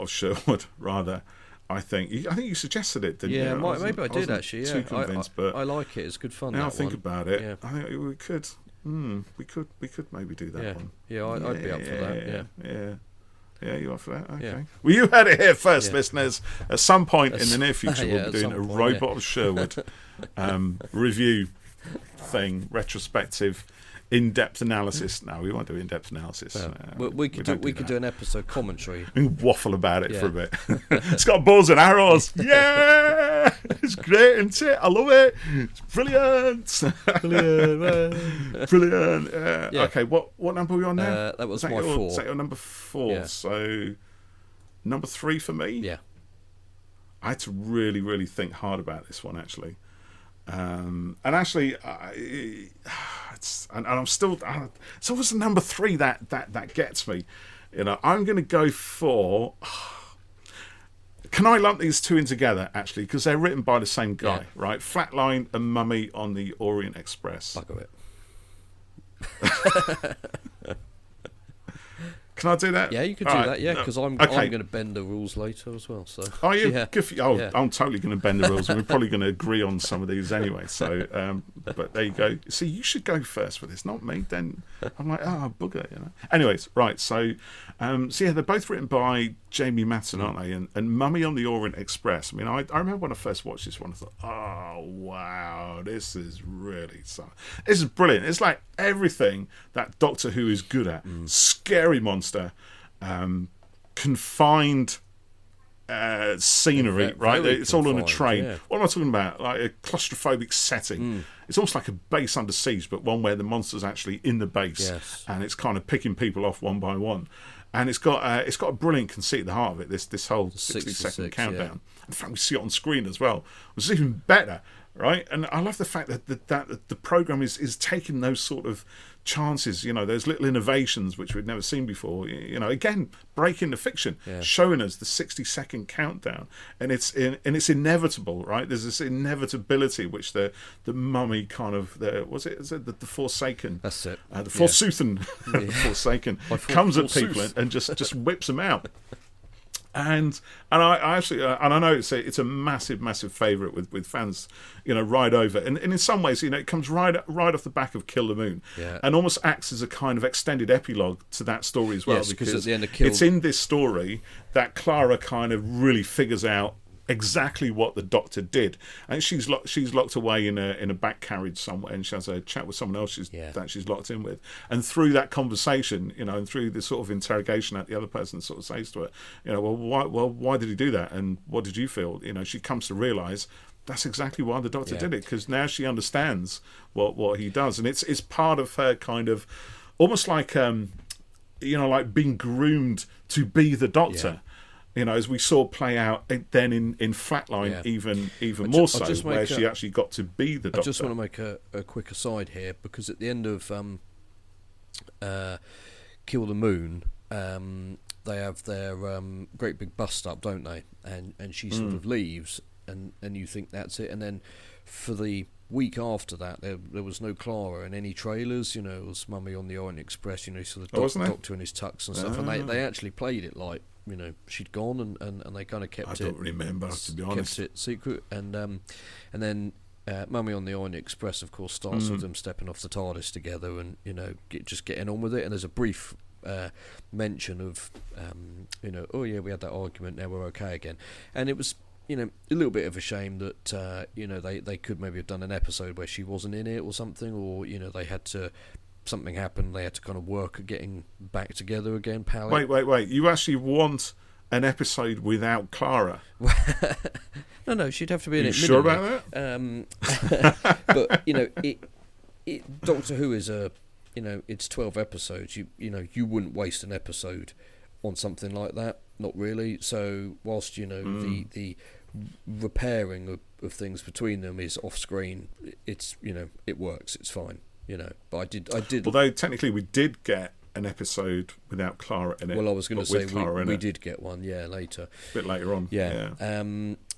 [SPEAKER 2] of Sherwood, rather. I think you suggested it, didn't you?
[SPEAKER 1] Maybe I did actually. Yeah,
[SPEAKER 2] too convinced, but
[SPEAKER 1] I like it. It's good fun.
[SPEAKER 2] Now I think about it, I think we could. We could maybe do that one.
[SPEAKER 1] I'd be up for that.
[SPEAKER 2] Yeah, you up for that? Okay. Yeah. Well, you heard it here first, listeners. At some point in the near future, we'll be doing a Robot of Sherwood review thing, retrospective, in-depth analysis. No, we won't do in-depth analysis.
[SPEAKER 1] We could do an episode commentary.
[SPEAKER 2] And waffle about it for a bit. It's got balls and arrows. Yeah, it's great, isn't it? I love it. It's brilliant. Brilliant. Okay, what number are we on now?
[SPEAKER 1] That was my 4.
[SPEAKER 2] Is that your number 4?
[SPEAKER 1] Yeah.
[SPEAKER 2] So number 3 for me.
[SPEAKER 1] Yeah.
[SPEAKER 2] I had to really, really think hard about this one actually. And actually, I'm still. It's always the number 3 that gets me. I'm going to go for. Can I lump these two in together? Actually, because they're written by the same guy, right? Flatline and Mummy on the Orient Express.
[SPEAKER 1] I got it.
[SPEAKER 2] Can I do that?
[SPEAKER 1] Yeah, you can do that. Yeah, because I'm going to bend the rules later as well. So.
[SPEAKER 2] Are you? Yeah. Good for you. I'm totally going to bend the rules, and we're probably going to agree on some of these anyway. So, but there you go. See, you should go first with this, not me. Then I'm like, bugger, Anyways, right. So, they're both written by Jamie Matten, aren't they? And Mummy on the Orient Express. I mean, I remember when I first watched this one, I thought, oh wow, this is really something. This is brilliant. It's like everything that Doctor Who is good at. Scary monster. Confined scenery, right? It's all on a train. Yeah. What am I talking about? Like a claustrophobic setting. It's almost like a base under siege, but one where the monster's actually in the base, and it's kind of picking people off one by one. And it's got a brilliant conceit at the heart of it. This whole 60-second countdown. In fact, we see it on screen as well, which is even better, right? And I love the fact that the program is taking those sort of chances, those little innovations which we'd never seen before. Again, breaking the fiction, showing us the 60-second countdown, and it's inevitable, right? There's this inevitability which the Mummy kind of the Forsaken.
[SPEAKER 1] That's it.
[SPEAKER 2] The Forsoothing, the Forsaken comes at people and just whips them out. And I actually and I know it's a massive favourite with fans, right over. And in some ways, it comes right off the back of Kill the Moon, and almost acts as a kind of extended epilogue to that story as well.
[SPEAKER 1] Yes,
[SPEAKER 2] because
[SPEAKER 1] at the end of
[SPEAKER 2] it's in this story that Clara kind of really figures out exactly what the Doctor did. And she's locked away in a back carriage somewhere, and she has a chat with someone else that she's locked in with. And through that conversation, and through the sort of interrogation that the other person sort of says to her, why did he do that, and what did you feel? She comes to realise that's exactly why the Doctor did it, because now she understands what he does, and it's part of her kind of almost like like being groomed to be the Doctor. As we saw play out then in Flatline, even more so, where she actually got to be the Doctor.
[SPEAKER 1] I just want to make a quick aside here, because at the end of Kill the Moon, they have their great big bust up, don't they? And she sort of leaves, and you think that's it. And then for the week after that, there was no Clara in any trailers. It was Mummy on the Orient Express. You saw the Doctor in his tux and stuff, and they actually played it like she'd gone, and they kind of kept it. I don't remember, to be honest. Kept it secret, and then Mummy on the Orient Express, of course, starts with them stepping off the TARDIS together, and just getting on with it. And there's a brief mention of oh yeah, we had that argument, now we're okay again. And it was a little bit of a shame that they could maybe have done an episode where she wasn't in it or something, or they had to, something happened, they had to kind of work at getting back together again.
[SPEAKER 2] Wait, you actually want an episode without Clara?
[SPEAKER 1] No, she'd have to be in it.
[SPEAKER 2] You sure about that?
[SPEAKER 1] But Doctor Who is it's 12 episodes. You wouldn't waste an episode on something like that, not really. So whilst the repairing of things between them is off screen, it's it works, it's fine, but I did
[SPEAKER 2] although technically we did get an episode without Clara in it.
[SPEAKER 1] Well, I was going to say we did get one later,
[SPEAKER 2] a bit later on.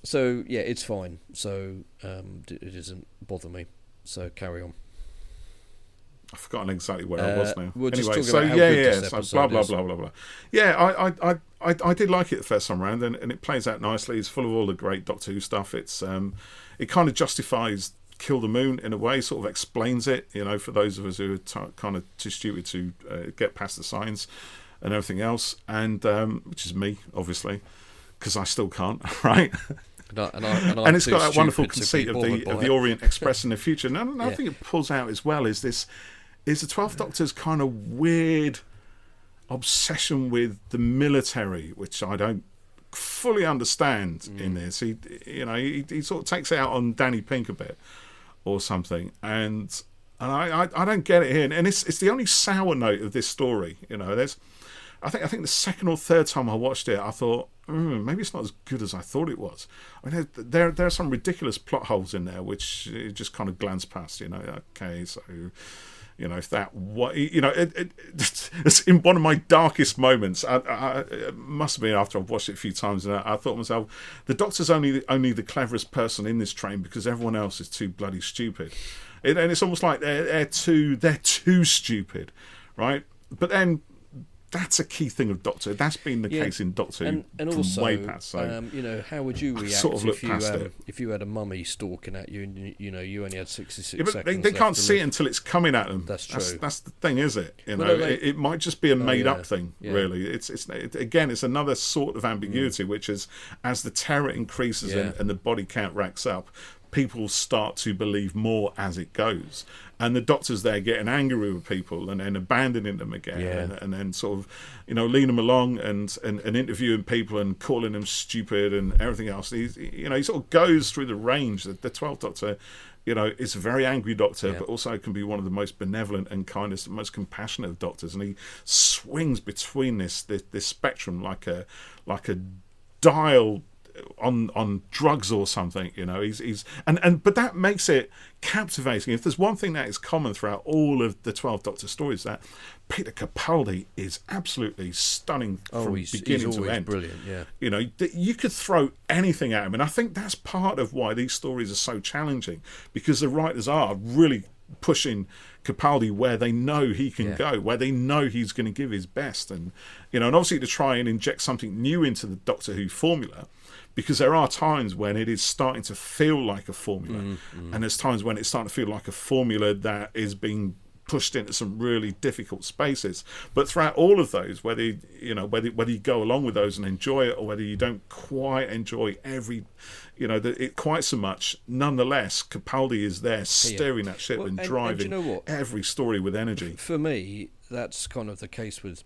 [SPEAKER 1] So it's fine, so it doesn't bother me, so carry on.
[SPEAKER 2] I've forgotten exactly where I was now.
[SPEAKER 1] Anyway, so
[SPEAKER 2] blah blah. Yeah, I did like it the first time round, and it plays out nicely. It's full of all the great Doctor Who stuff. It's it kind of justifies Kill the Moon in a way, sort of explains it. For those of us who are kind of too stupid to get past the science and everything else, and which is me, obviously, because I still can't, right? And it's got that wonderful conceit of the Orient Express in the future. And another thing it pulls out as well is the 12th Doctor's kind of weird obsession with the military, which I don't fully understand in this. He sort of takes it out on Danny Pink a bit or something, and I don't get it here. And it's the only sour note of this story. I think the second or third time I watched it, I thought, maybe it's not as good as I thought it was. I mean, there are some ridiculous plot holes in there, which it just kind of glanced past. Okay, so if that what it's in one of my darkest moments. It must have been after I've watched it a few times, and I thought to myself, the Doctor's only the cleverest person in this train because everyone else is too bloody stupid, and it's almost like they're too stupid, right? But then that's a key thing of Doctor. That's been the case in Doctor Who
[SPEAKER 1] and
[SPEAKER 2] from
[SPEAKER 1] also,
[SPEAKER 2] way past. So
[SPEAKER 1] how would you react
[SPEAKER 2] sort of
[SPEAKER 1] if you had a mummy stalking at you and you only had 66
[SPEAKER 2] but
[SPEAKER 1] seconds?
[SPEAKER 2] They can't see it until it's coming at them.
[SPEAKER 1] That's true.
[SPEAKER 2] That's the thing, is it? It might just be a made-up thing. Yeah. Really, it's another sort of ambiguity, which is as the terror increases and the body count racks up, people start to believe more as it goes. And the Doctor's there getting angry with people and then abandoning them again, and then sort of, leading them along and interviewing people and calling them stupid and everything else. He sort of goes through the range. The 12th Doctor, is a very angry Doctor, but also can be one of the most benevolent and kindest, most compassionate of Doctors. And he swings between this spectrum like a dial on drugs or something. But that makes it captivating. If there's one thing that is common throughout all of the 12th Doctor stories, that Peter Capaldi is absolutely stunning from beginning to end.
[SPEAKER 1] Brilliant.
[SPEAKER 2] You could throw anything at him, and I think that's part of why these stories are so challenging, because the writers are really pushing Capaldi where they know he can go, where they know he's going to give his best, and obviously to try and inject something new into the Doctor Who formula, because there are times when it is starting to feel like a formula, and there's times when it's starting to feel like a formula that is being pushed into some really difficult spaces. But throughout all of those, whether you go along with those and enjoy it, or whether you don't quite enjoy it quite so much, nonetheless, Capaldi is there steering that ship and driving every story with energy.
[SPEAKER 1] For me, that's kind of the case with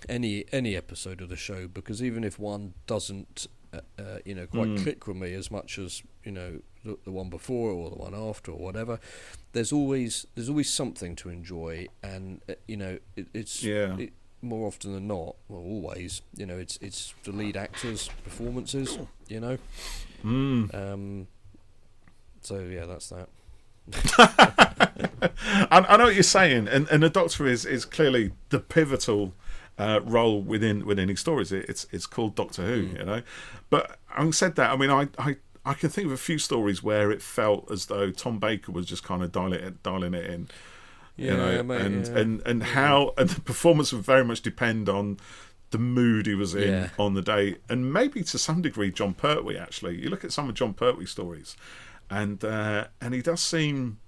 [SPEAKER 1] any episode of the show, because even if one doesn't quite click with me as much as the one before or the one after or whatever, there's always something to enjoy, and it's more often than not, well, always, it's the lead actors' performances, so yeah, that's that.
[SPEAKER 2] I know what you're saying, and the Doctor is clearly the pivotal role within his stories. It's called Doctor Who, But having said that, I mean, I can think of a few stories where it felt as though Tom Baker was just kind of dialing it in, and how the performance would very much depend on the mood he was in on the day, and maybe to some degree John Pertwee. Actually, you look at some of John Pertwee's stories, and he does seem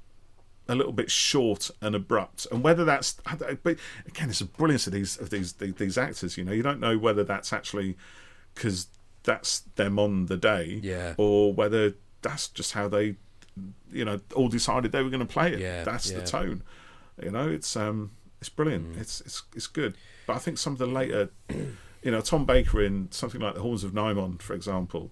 [SPEAKER 2] a little bit short and abrupt, and whether that's, but again, it's a brilliance of these actors. You don't know whether that's actually because that's them on the day, or whether that's just how they, all decided they were going to play it. That's the tone. It's brilliant. It's good. But I think some of the later, Tom Baker in something like The Horns of Nimon, for example,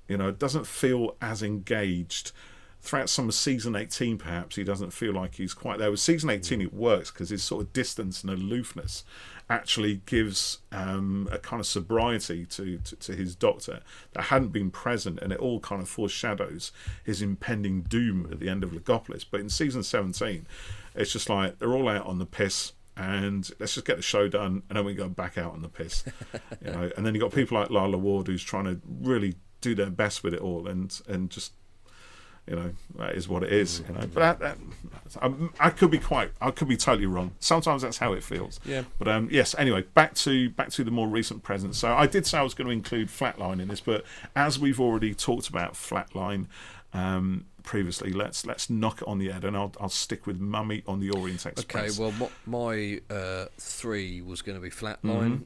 [SPEAKER 2] doesn't feel as engaged. Throughout some of season 18, perhaps he doesn't feel like he's quite there. With season 18, it works because his sort of distance and aloofness actually gives a kind of sobriety to his Doctor that hadn't been present, and it all kind of foreshadows his impending doom at the end of Legopolis. But in season 17, it's just like they're all out on the piss, and let's just get the show done, and then we go back out on the piss. And then you've got people like Lala Ward who's trying to really do their best with it all, and just, that is what it is. But I could be totally wrong. Sometimes that's how it feels. Yeah. But yes. Anyway, back to the more recent present. So I did say I was going to include Flatline in this, but as we've already talked about Flatline previously, let's knock it on the head, and I'll stick with Mummy on the Orient Express.
[SPEAKER 1] Okay. Well, my 3 was going to be Flatline.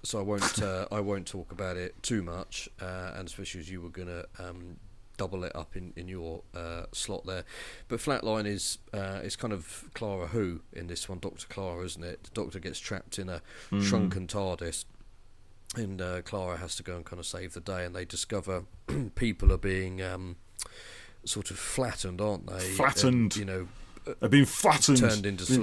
[SPEAKER 1] So I won't talk about it too much, and especially as you were going to double it up in your slot there. But Flatline is kind of Clara Who in this one, Dr. Clara, isn't it? The Doctor gets trapped in a shrunken TARDIS, and Clara has to go and kind of save the day, and they discover people are being sort of flattened, aren't they?
[SPEAKER 2] Flattened. They've been flattened.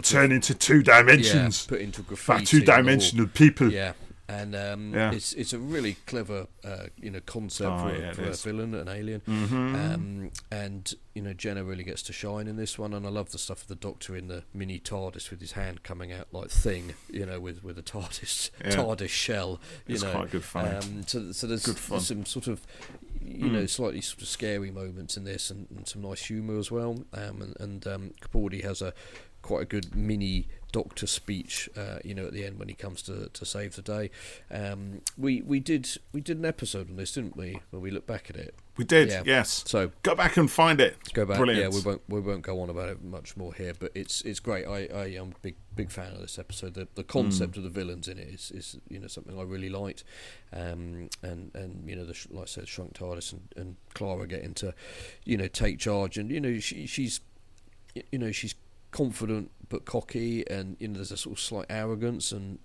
[SPEAKER 2] Turned into 2 dimensions.
[SPEAKER 1] Put into graffiti.
[SPEAKER 2] 2-dimensional people.
[SPEAKER 1] Yeah. And it's a really clever concept for a villain, an alien. And Jenna really gets to shine in this one, and I love the stuff of the Doctor in the mini TARDIS with his hand coming out like Thing, with a TARDIS shell.
[SPEAKER 2] It's quite good fun.
[SPEAKER 1] So there's some sort of slightly sort of scary moments in this, and some nice humour as well. And Capaldi has quite a good mini Doctor speech, at the end when he comes to save the day. We did an episode on this, didn't we? When we look back at it,
[SPEAKER 2] we did. Yes.
[SPEAKER 1] So
[SPEAKER 2] go back and find it.
[SPEAKER 1] Go back.
[SPEAKER 2] Brilliant.
[SPEAKER 1] Yeah, we won't go on about it much more here, but it's great. I am a big fan of this episode. The concept of the villains in it is something I really liked, and like I said, Shrunk TARDIS and Clara getting to take charge, and she's confident but cocky, and there's a sort of slight arrogance, and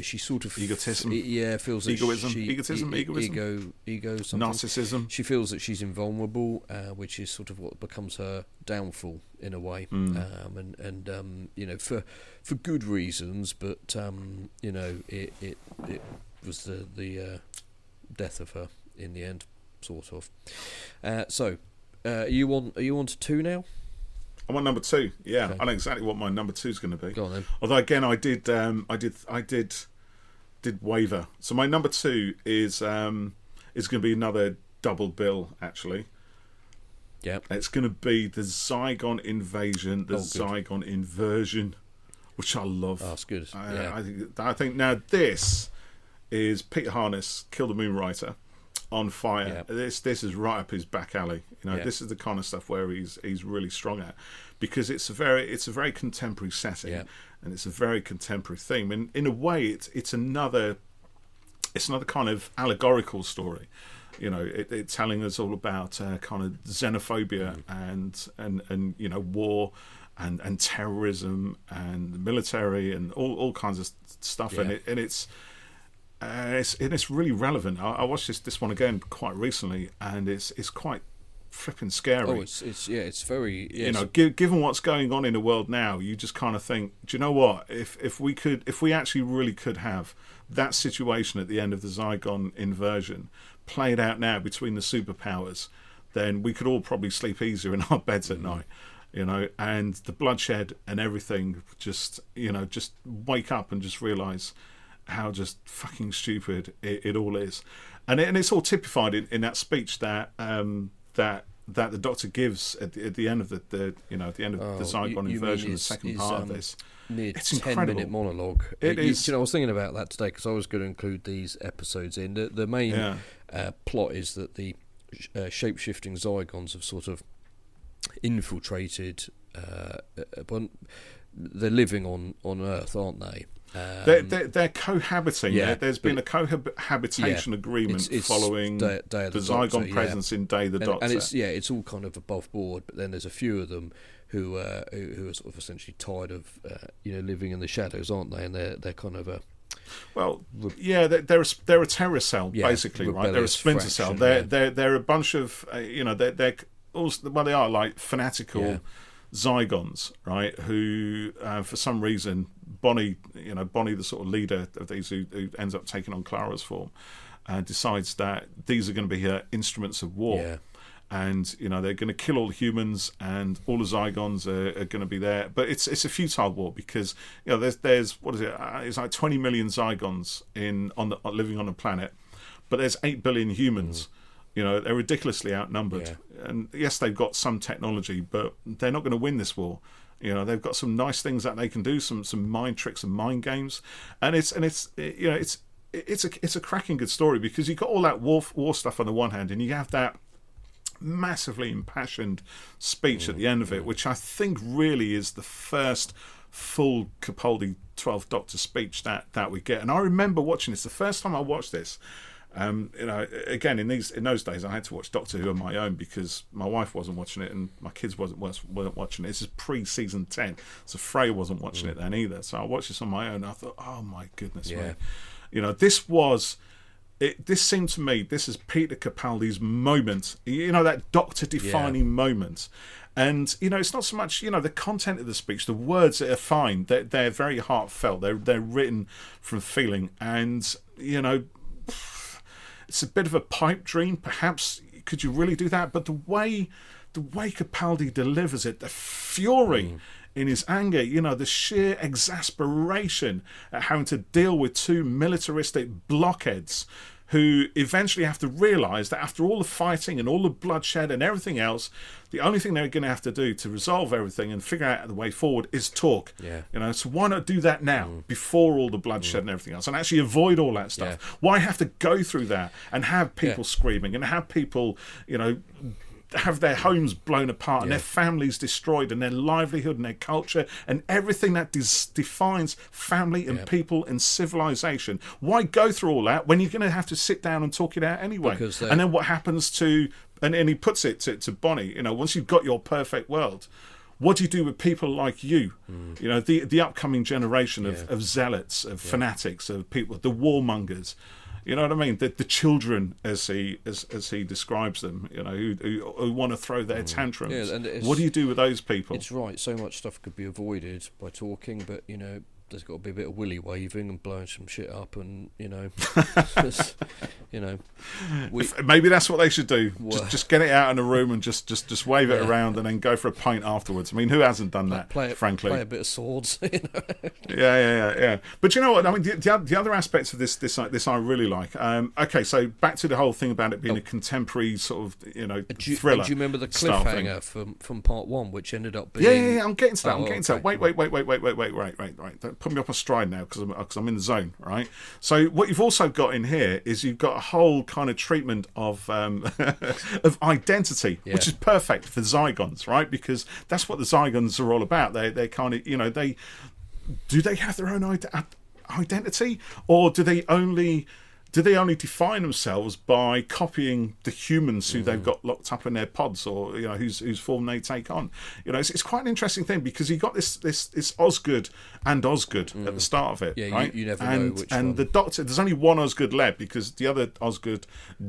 [SPEAKER 1] she sort of
[SPEAKER 2] egotism.
[SPEAKER 1] Feels like
[SPEAKER 2] egoism,
[SPEAKER 1] ego, something.
[SPEAKER 2] Narcissism.
[SPEAKER 1] She feels that she's invulnerable, which is sort of what becomes her downfall in a way, for good reasons, but it was the death of her in the end, sort of. So are you on to 2 now?
[SPEAKER 2] I'm on number 2. Yeah, okay. I know exactly what my number 2 is going to be. Go on then. Although again, I did waver. So my number 2 is going to be another double bill. Actually,
[SPEAKER 1] yeah,
[SPEAKER 2] it's going to be the Zygon invasion, Zygon inversion, which I love.
[SPEAKER 1] Oh, that's good.
[SPEAKER 2] I think now this is Peter Harness, Kill the Moonwriter, on fire.
[SPEAKER 1] Yeah.
[SPEAKER 2] This is right up his back alley. This is the kind of stuff where he's really strong at, because it's a very contemporary setting, and it's a very contemporary theme. And in a way, it's another kind of allegorical story. It's telling us all about kind of xenophobia and war and terrorism and the military and all kinds of stuff. And it's really relevant. I watched this one again quite recently, and it's quite flipping scary.
[SPEAKER 1] Oh, it's very.
[SPEAKER 2] Given what's going on in the world now, you just kind of think, do you know what? If we actually really could have that situation at the end of the Zygon inversion played out now between the superpowers, then we could all probably sleep easier in our beds at night. And the bloodshed and everything, just wake up and just realise how just fucking stupid it all is. And it's all typified in that speech that the Doctor gives at the end of the Zygon inversion, the second part of this. It's
[SPEAKER 1] 10-minute monologue.
[SPEAKER 2] It is.
[SPEAKER 1] I was thinking about that today because I was going to include these episodes in. The main plot is that the shape-shifting Zygons have sort of infiltrated. They're living on Earth, aren't they?
[SPEAKER 2] They're cohabiting.
[SPEAKER 1] Yeah,
[SPEAKER 2] There's been a cohabitation agreement following the Zygon presence in Day the Doctor.
[SPEAKER 1] And it's all kind of above board, but then there's a few of them who are sort of essentially tired of living in the shadows, aren't they? And they're kind of a they're a terror cell, basically, right? They're a splinter cell. They're a bunch of they're also, they are like fanatical Zygons, right? Who for some reason Bonnie, the sort of leader of these who ends up taking on Clara's form, decides that these are going to be her instruments of war. Yeah.
[SPEAKER 2] And they're going to kill all the humans, and all the Zygons are going to be there. But it's a futile war because there's what is it? It's like 20 million Zygons living on the planet, but there's 8 billion humans. They're ridiculously outnumbered. Yeah. And yes, they've got some technology, but they're not going to win this war. They've got some nice things that they can do, some mind tricks and mind games, and it's a cracking good story because you've got all that war stuff on the one hand, and you have that massively impassioned speech at the end of it, which I think really is the first full Capaldi 12th Doctor speech that we get. And I remember watching this the first time I watched this. Again, in those days, I had to watch Doctor Who on my own because my wife wasn't watching it and my kids weren't watching it. This is pre-season 10, so Freya wasn't watching it then either. So I watched this on my own. And I thought, oh my goodness, man! This seemed to me, this is Peter Capaldi's moment. That Doctor-defining moment. And it's not so much the content of the speech. The words are fine. They're very heartfelt. They're written from feeling, and it's a bit of a pipe dream, perhaps. Could you really do that? But the way Capaldi delivers it, the fury in his anger, the sheer exasperation at having to deal with two militaristic blockheads who eventually have to realise that after all the fighting and all the bloodshed and everything else, the only thing they're going to have to do to resolve everything and figure out the way forward is talk. Yeah. So why not do that now, before all the bloodshed and everything else, and actually avoid all that stuff? Yeah. Why have to go through that and have people screaming and have people, have their homes blown apart and their families destroyed and their livelihood and their culture and everything that defines family and people and civilization? Why go through all that when you're going to have to sit down and talk it out anyway? And then what happens to, and he puts it to Bonnie, once you've got your perfect world, what do you do with people like you? The upcoming generation of zealots, of fanatics, of people, the warmongers. You know what I mean? The children, as he describes them, who want to throw their tantrums. And what do you do with those people?
[SPEAKER 1] It's right. So much stuff could be avoided by talking, but there's got to be a bit of willy waving and blowing some shit up, and
[SPEAKER 2] maybe that's what they should do. Just get it out in a room and just wave it around, and then go for a pint afterwards. I mean, who hasn't done that? Frankly,
[SPEAKER 1] play a bit of swords.
[SPEAKER 2] Yeah. But you know what? I mean, the other aspects of this I really like. Okay, so back to the whole thing about it being a contemporary sort of thriller.
[SPEAKER 1] Do you remember the cliffhanger from part 1, which ended up being?
[SPEAKER 2] Yeah. I'm getting to that. Wait. Put me up a stride now because I'm in the zone, right? So what you've also got in here is you've got a whole kind of treatment of of identity, which is perfect for Zygons, right? Because that's what the Zygons are all about. They kind of, do they have their own identity, or do they only define themselves by copying the humans who they've got locked up in their pods, or whose form they take on? It's quite an interesting thing, because you got this Osgood and Osgood at the start of it, right?
[SPEAKER 1] You never know which one.
[SPEAKER 2] And the Doctor, there's only one Osgood left, because the other Osgood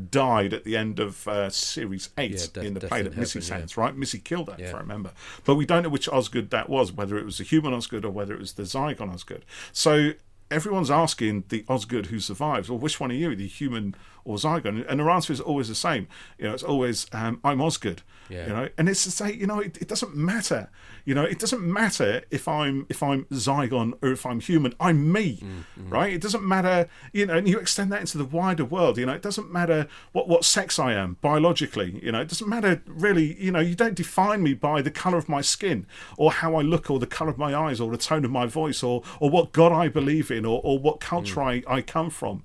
[SPEAKER 2] died at the end of series 8 in the play that Missy sounds, right? Missy killed that, if I remember. But we don't know which Osgood that was, whether it was the human Osgood or whether it was the Zygon Osgood. So everyone's asking the Osgood who survives, well, which one are you, the human or Zygon? And their answer is always the same. It's always, I'm Osgood. And it's to say, it doesn't matter. It doesn't matter if I'm Zygon or if I'm human. I'm me, right? It doesn't matter, and you extend that into the wider world. It doesn't matter what sex I am biologically. It doesn't matter really. You don't define me by the colour of my skin, or how I look, or the colour of my eyes, or the tone of my voice, or what God I believe in, or what culture I come from.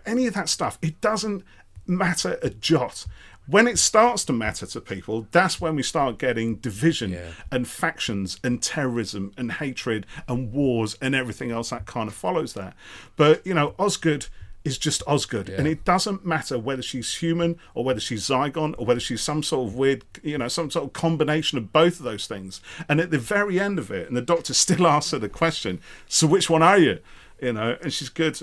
[SPEAKER 2] Any of that stuff, it doesn't matter a jot. When it starts to matter to people, that's when we start getting division and factions and terrorism and hatred and wars and everything else that kind of follows that. But, Osgood is just Osgood. And it doesn't matter whether she's human or whether she's Zygon or whether she's some sort of weird, some sort of combination of both of those things. And at the very end of it, and the Doctor still asks her the question, so which one are you? And she's good,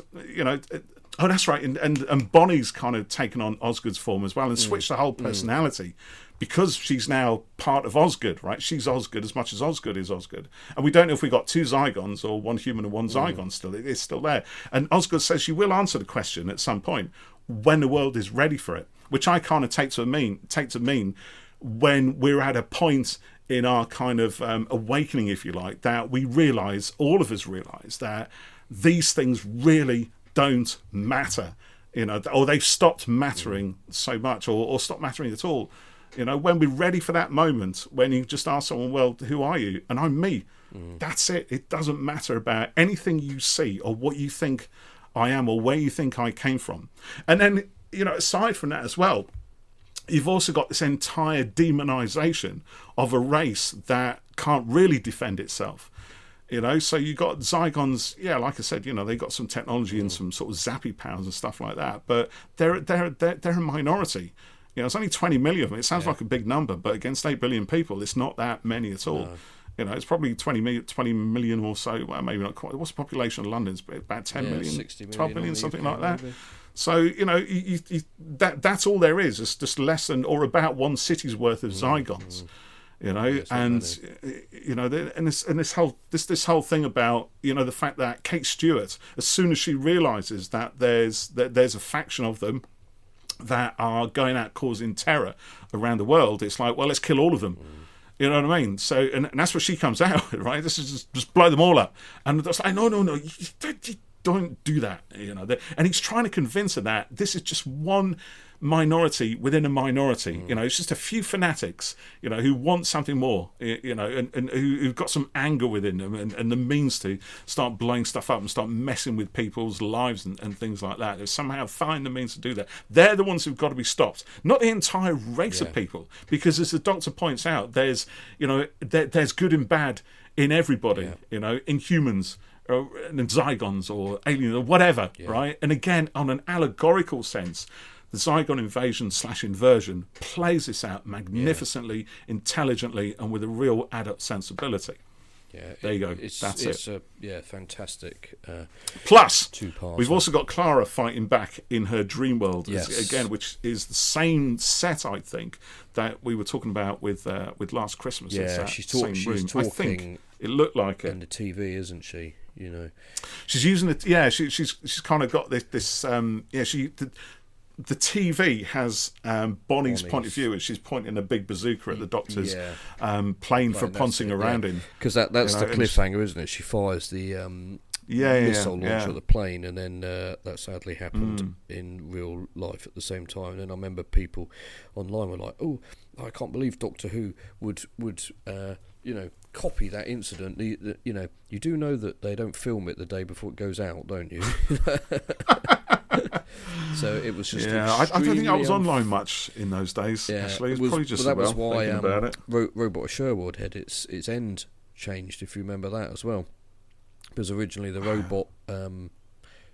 [SPEAKER 2] oh, that's right. And Bonnie's kind of taken on Osgood's form as well and switched the whole personality because she's now part of Osgood, right? She's Osgood as much as Osgood is Osgood. And we don't know if we got two Zygons or one human and one Zygon still. It's still there. And Osgood says she will answer the question at some point when the world is ready for it, which I kind of take to mean when we're at a point in our kind of awakening, if you like, that we realise, all of us realise, that these things really don't matter, or they've stopped mattering so much, or stopped mattering at all. When we're ready for that moment, when you just ask someone, well, who are you? And I'm me. That's it. It doesn't matter about anything you see or what you think I am or where you think I came from. And then, aside from that as well, you've also got this entire demonization of a race that can't really defend itself. So you got Zygons, like I said, they got some technology and some sort of zappy powers and stuff like that, but they're a minority. It's only 20 million of them. It sounds like a big number, but against 8 billion people, it's not that many at all. No. It's probably 20 million or so. Well, maybe not quite. What's the population of London? It's about 10 million,
[SPEAKER 1] 60 million,
[SPEAKER 2] 12 million, something like that.
[SPEAKER 1] Maybe.
[SPEAKER 2] So, that's all there is. It's just less than or about one city's worth of Zygons. And this whole thing about the fact that Kate Stewart, as soon as she realises that there's a faction of them that are going out causing terror around the world, it's like, well, let's kill all of them. You know what I mean? So, and that's where she comes out, right? This is just blow them all up, and that's like, no, you don't do that. And he's trying to convince her that this is just one minority within a minority. It's just a few fanatics, who want something more, and who've got some anger within them and the means to start blowing stuff up and start messing with people's lives and things like that. They somehow find the means to do that. They're the ones who've got to be stopped, not the entire race of people, because as the Doctor points out, there's there's good and bad in everybody, in humans, or in Zygons or aliens or whatever, right? And again, on an allegorical sense, the Zygon invasion/inversion plays this out magnificently, intelligently, and with a real adult sensibility. There you go. That's it.
[SPEAKER 1] Fantastic.
[SPEAKER 2] Plus,
[SPEAKER 1] 2-part.
[SPEAKER 2] We've also got Clara fighting back in her dream world, again, which is the same set, I think, that we were talking about with Last Christmas.
[SPEAKER 1] Yeah, she's talking.
[SPEAKER 2] I think it looked like it.
[SPEAKER 1] In the TV, isn't she?
[SPEAKER 2] She's using it. Yeah, she's kind of got this. The TV has Bonnie's point of view, and she's pointing a big bazooka at the Doctor's plane for pouncing around in.
[SPEAKER 1] Because that's the cliffhanger, isn't it? She fires the missile launcher at the plane, and then that sadly happened in real life at the same time. And then I remember people online were like, "Oh, I can't believe Doctor Who would copy that incident." You do know that they don't film it the day before it goes out, don't you? So it was just
[SPEAKER 2] I don't think I was
[SPEAKER 1] extremely
[SPEAKER 2] online much in those days.
[SPEAKER 1] Yeah,
[SPEAKER 2] actually,
[SPEAKER 1] it was,
[SPEAKER 2] probably just
[SPEAKER 1] that was why
[SPEAKER 2] about it.
[SPEAKER 1] Robot of Sherwood had its end changed, if you remember that as well, because originally the robot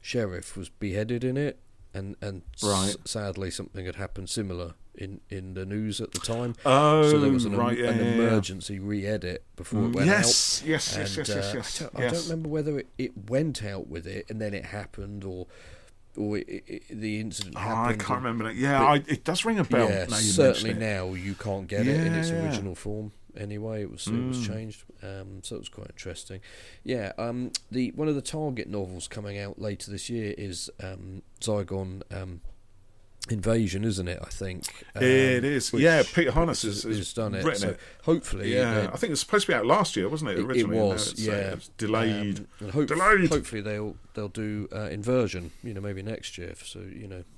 [SPEAKER 1] sheriff was beheaded in it, and
[SPEAKER 2] right.
[SPEAKER 1] Sadly something had happened similar in the news at the time.
[SPEAKER 2] Oh,
[SPEAKER 1] so there was an
[SPEAKER 2] emergency
[SPEAKER 1] re-edit before it went out.
[SPEAKER 2] Yes.
[SPEAKER 1] I don't remember whether it went out with it and then it happened, or the incident happened.
[SPEAKER 2] I can't remember that. Yeah, it does ring a bell.
[SPEAKER 1] Yeah,
[SPEAKER 2] now you
[SPEAKER 1] certainly
[SPEAKER 2] mention it.
[SPEAKER 1] now you can't get it in its original form. Anyway, it was changed, so it was quite interesting. Yeah, one of the Target novels coming out later this year is Zygon Invasion, isn't it? I think
[SPEAKER 2] it is. Yeah, Peter Harness has
[SPEAKER 1] done it.
[SPEAKER 2] Written
[SPEAKER 1] so
[SPEAKER 2] it.
[SPEAKER 1] Hopefully,
[SPEAKER 2] I think it was supposed to be out last year, wasn't it? Originally,
[SPEAKER 1] it was.
[SPEAKER 2] It was delayed.
[SPEAKER 1] And
[SPEAKER 2] delayed.
[SPEAKER 1] Hopefully, they'll do Inversion. Maybe next year. So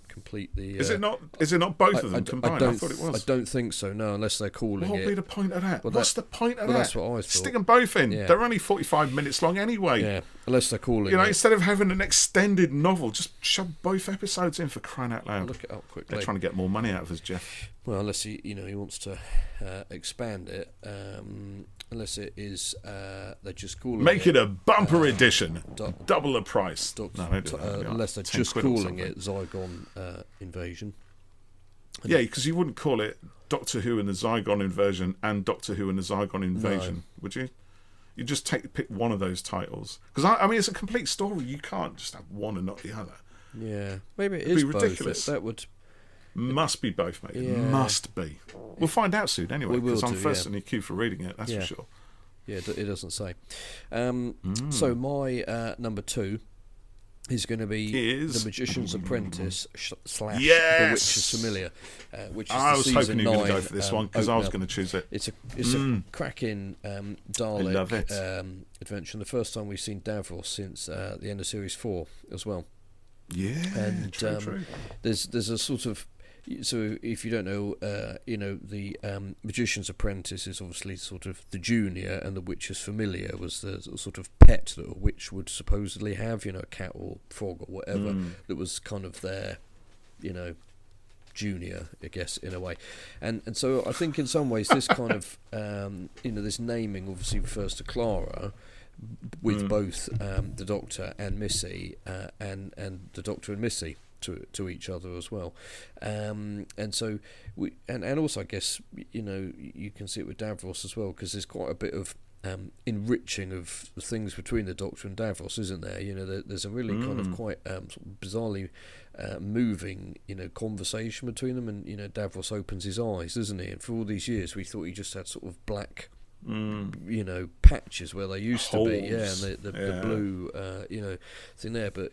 [SPEAKER 1] complete the.
[SPEAKER 2] Is it not? Is it not both of them combined? I thought it was.
[SPEAKER 1] I don't think so. No, unless they're calling
[SPEAKER 2] what
[SPEAKER 1] it.
[SPEAKER 2] would be the point of that? What's the point of that?
[SPEAKER 1] That's what I thought.
[SPEAKER 2] Stick them both in.
[SPEAKER 1] Yeah.
[SPEAKER 2] They're only 45 minutes long anyway.
[SPEAKER 1] Yeah, unless they're calling.
[SPEAKER 2] Instead of having an extended novel, just shove both episodes in, for crying out loud.
[SPEAKER 1] Look it up quickly.
[SPEAKER 2] They're trying to get more money out of us, Geoff.
[SPEAKER 1] Well, unless he wants to expand it. Unless it is they're just calling
[SPEAKER 2] Make it a bumper edition, double the price.
[SPEAKER 1] Unless they're just calling it Zygon Invasion.
[SPEAKER 2] Yeah, because you wouldn't call it Doctor Who and the Zygon Invasion and Doctor Who and the Zygon Invasion, would you? You just pick one of those titles, because I mean it's a complete story. You can't just have one and not the other.
[SPEAKER 1] Yeah, maybe it'd be
[SPEAKER 2] ridiculous.
[SPEAKER 1] That would.
[SPEAKER 2] Must be both, mate.
[SPEAKER 1] Yeah.
[SPEAKER 2] It must be. We'll find out soon anyway, because I'm first in the queue for reading it, that's for sure.
[SPEAKER 1] Yeah, it doesn't say. So my number 2 is going to be The Magician's Apprentice / The Witch's Familiar, which is
[SPEAKER 2] I
[SPEAKER 1] the
[SPEAKER 2] was
[SPEAKER 1] season
[SPEAKER 2] hoping you were going to
[SPEAKER 1] 9,
[SPEAKER 2] go for this one, because I was going to choose it.
[SPEAKER 1] It's a cracking Dalek adventure. And the first time we've seen Davros since the end of Series 4 as well.
[SPEAKER 2] Yeah,
[SPEAKER 1] and
[SPEAKER 2] true.
[SPEAKER 1] There's a sort of. So if you don't know, the Magician's Apprentice is obviously sort of the junior, and the Witch's Familiar was the sort of pet that a witch would supposedly have, a cat or frog or whatever, that was kind of their, junior, I guess, in a way. And so I think in some ways this kind of, this naming obviously refers to Clara, with both the Doctor and Missy, and the Doctor and Missy to each other as well, and so and also I guess you can see it with Davros as well, because there's quite a bit of enriching of things between the Doctor and Davros, isn't there? There's a really kind of quite sort of bizarrely moving conversation between them, and Davros opens his eyes, doesn't he? And for all these years we thought he just had sort of black patches where they used
[SPEAKER 2] Holes.
[SPEAKER 1] to be, and the blue thing there, but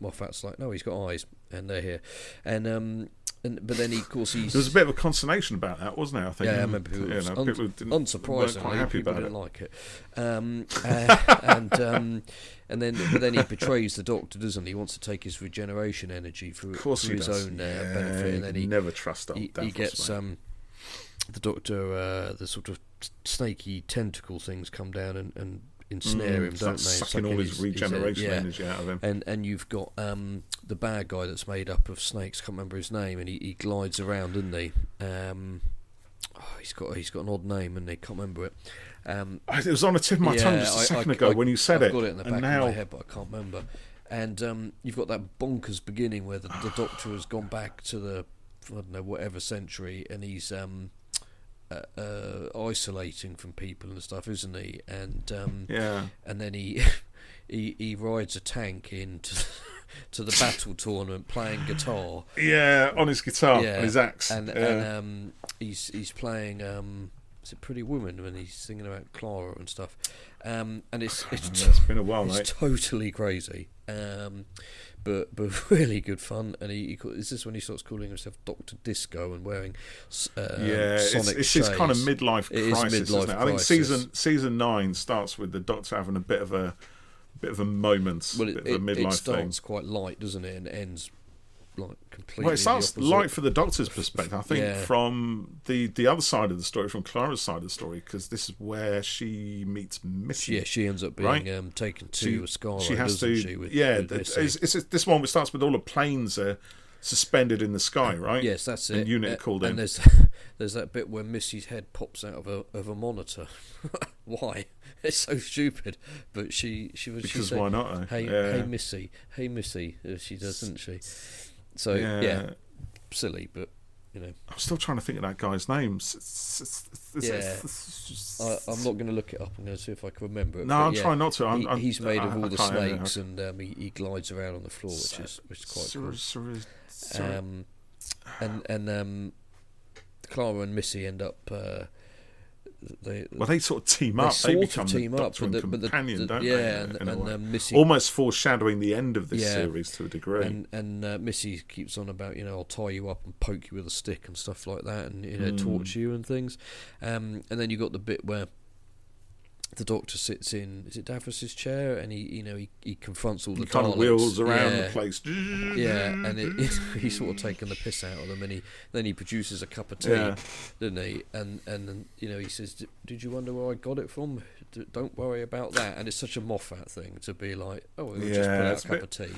[SPEAKER 1] Moffat's like, no, he's got eyes and they're here, but then of course there
[SPEAKER 2] was a bit of a consternation about that, wasn't there? I think.
[SPEAKER 1] Yeah, I remember people unsurprisingly
[SPEAKER 2] quite happy
[SPEAKER 1] people
[SPEAKER 2] about
[SPEAKER 1] didn't like it, but then he betrays the Doctor, doesn't he? He wants to take his regeneration energy for his own benefit, and then he
[SPEAKER 2] never trust
[SPEAKER 1] he gets the Doctor, the sort of snaky tentacle things come down and ensnare him, don't they?
[SPEAKER 2] Sucking all his regeneration energy out of him.
[SPEAKER 1] And you've got the bad guy that's made up of snakes. Can't remember his name, and he glides around, doesn't he? He's got an odd name, and they can't remember it.
[SPEAKER 2] It was on the tip of my tongue just a second ago when you said
[SPEAKER 1] I've got it in the back of my head, but I can't remember. And you've got that bonkers beginning where the Doctor has gone back to the, I don't know, whatever century, and he's isolating from people and stuff, isn't he? And and then he rides a tank into to the battle tournament playing guitar.
[SPEAKER 2] Yeah, on his guitar, on his axe,
[SPEAKER 1] and he's playing. Is it Pretty Woman when he's singing about Clara and stuff? And it's
[SPEAKER 2] been a while,
[SPEAKER 1] mate. It's totally crazy. But really good fun, and is this when he starts calling himself Dr. Disco and wearing Sonic
[SPEAKER 2] it's
[SPEAKER 1] shades?
[SPEAKER 2] His kind of midlife crisis, isn't it? I think season 9 starts with the Doctor having a bit of a moment,
[SPEAKER 1] well,
[SPEAKER 2] bit of a midlife
[SPEAKER 1] it starts
[SPEAKER 2] thing.
[SPEAKER 1] quite light, doesn't it, and ends like completely.
[SPEAKER 2] Well, it starts
[SPEAKER 1] the opposite.
[SPEAKER 2] light for the Doctor's perspective, I think,
[SPEAKER 1] Yeah.
[SPEAKER 2] from the other side of the story, from Clara's side of the story, because this is where she meets Missy.
[SPEAKER 1] Yeah, she ends up being
[SPEAKER 2] right?
[SPEAKER 1] taken to a Scarrow,
[SPEAKER 2] She has
[SPEAKER 1] doesn't
[SPEAKER 2] to.
[SPEAKER 1] she? With
[SPEAKER 2] it's this one which starts with all the planes suspended in the sky, right?
[SPEAKER 1] Yes, that's it.
[SPEAKER 2] And unit called
[SPEAKER 1] and
[SPEAKER 2] in.
[SPEAKER 1] there's that bit where Missy's head pops out of a monitor. Why? It's so stupid. But she
[SPEAKER 2] Because why not?
[SPEAKER 1] Hey Missy, she does, doesn't she? So yeah, silly, but you know.
[SPEAKER 2] I'm still trying to think of that guy's name.
[SPEAKER 1] I'm not going to look it up. I'm going to see if I can remember it.
[SPEAKER 2] No, I'm trying not to.
[SPEAKER 1] He's made of all the snakes, and he glides around on the floor, which is quite cool. And Clara and Missy end up.
[SPEAKER 2] They sort of team up. They become the Doctor and companion, don't they?
[SPEAKER 1] And Missy
[SPEAKER 2] almost foreshadowing the end of this series to a degree.
[SPEAKER 1] And Missy keeps on about, I'll tie you up and poke you with a stick and stuff like that, and torture you and things. And then you got the bit where the Doctor sits in, is it Davros's chair, and he confronts all the Daleks.
[SPEAKER 2] Kind of wheels around the place.
[SPEAKER 1] Yeah, and he's sort of taking the piss out of them, and then he produces a cup of tea, doesn't he? And then he says, "Did you wonder where I got it from? Don't worry about that." And it's such a Moffat thing to be like, "Oh, we'll just put out a cup of tea,"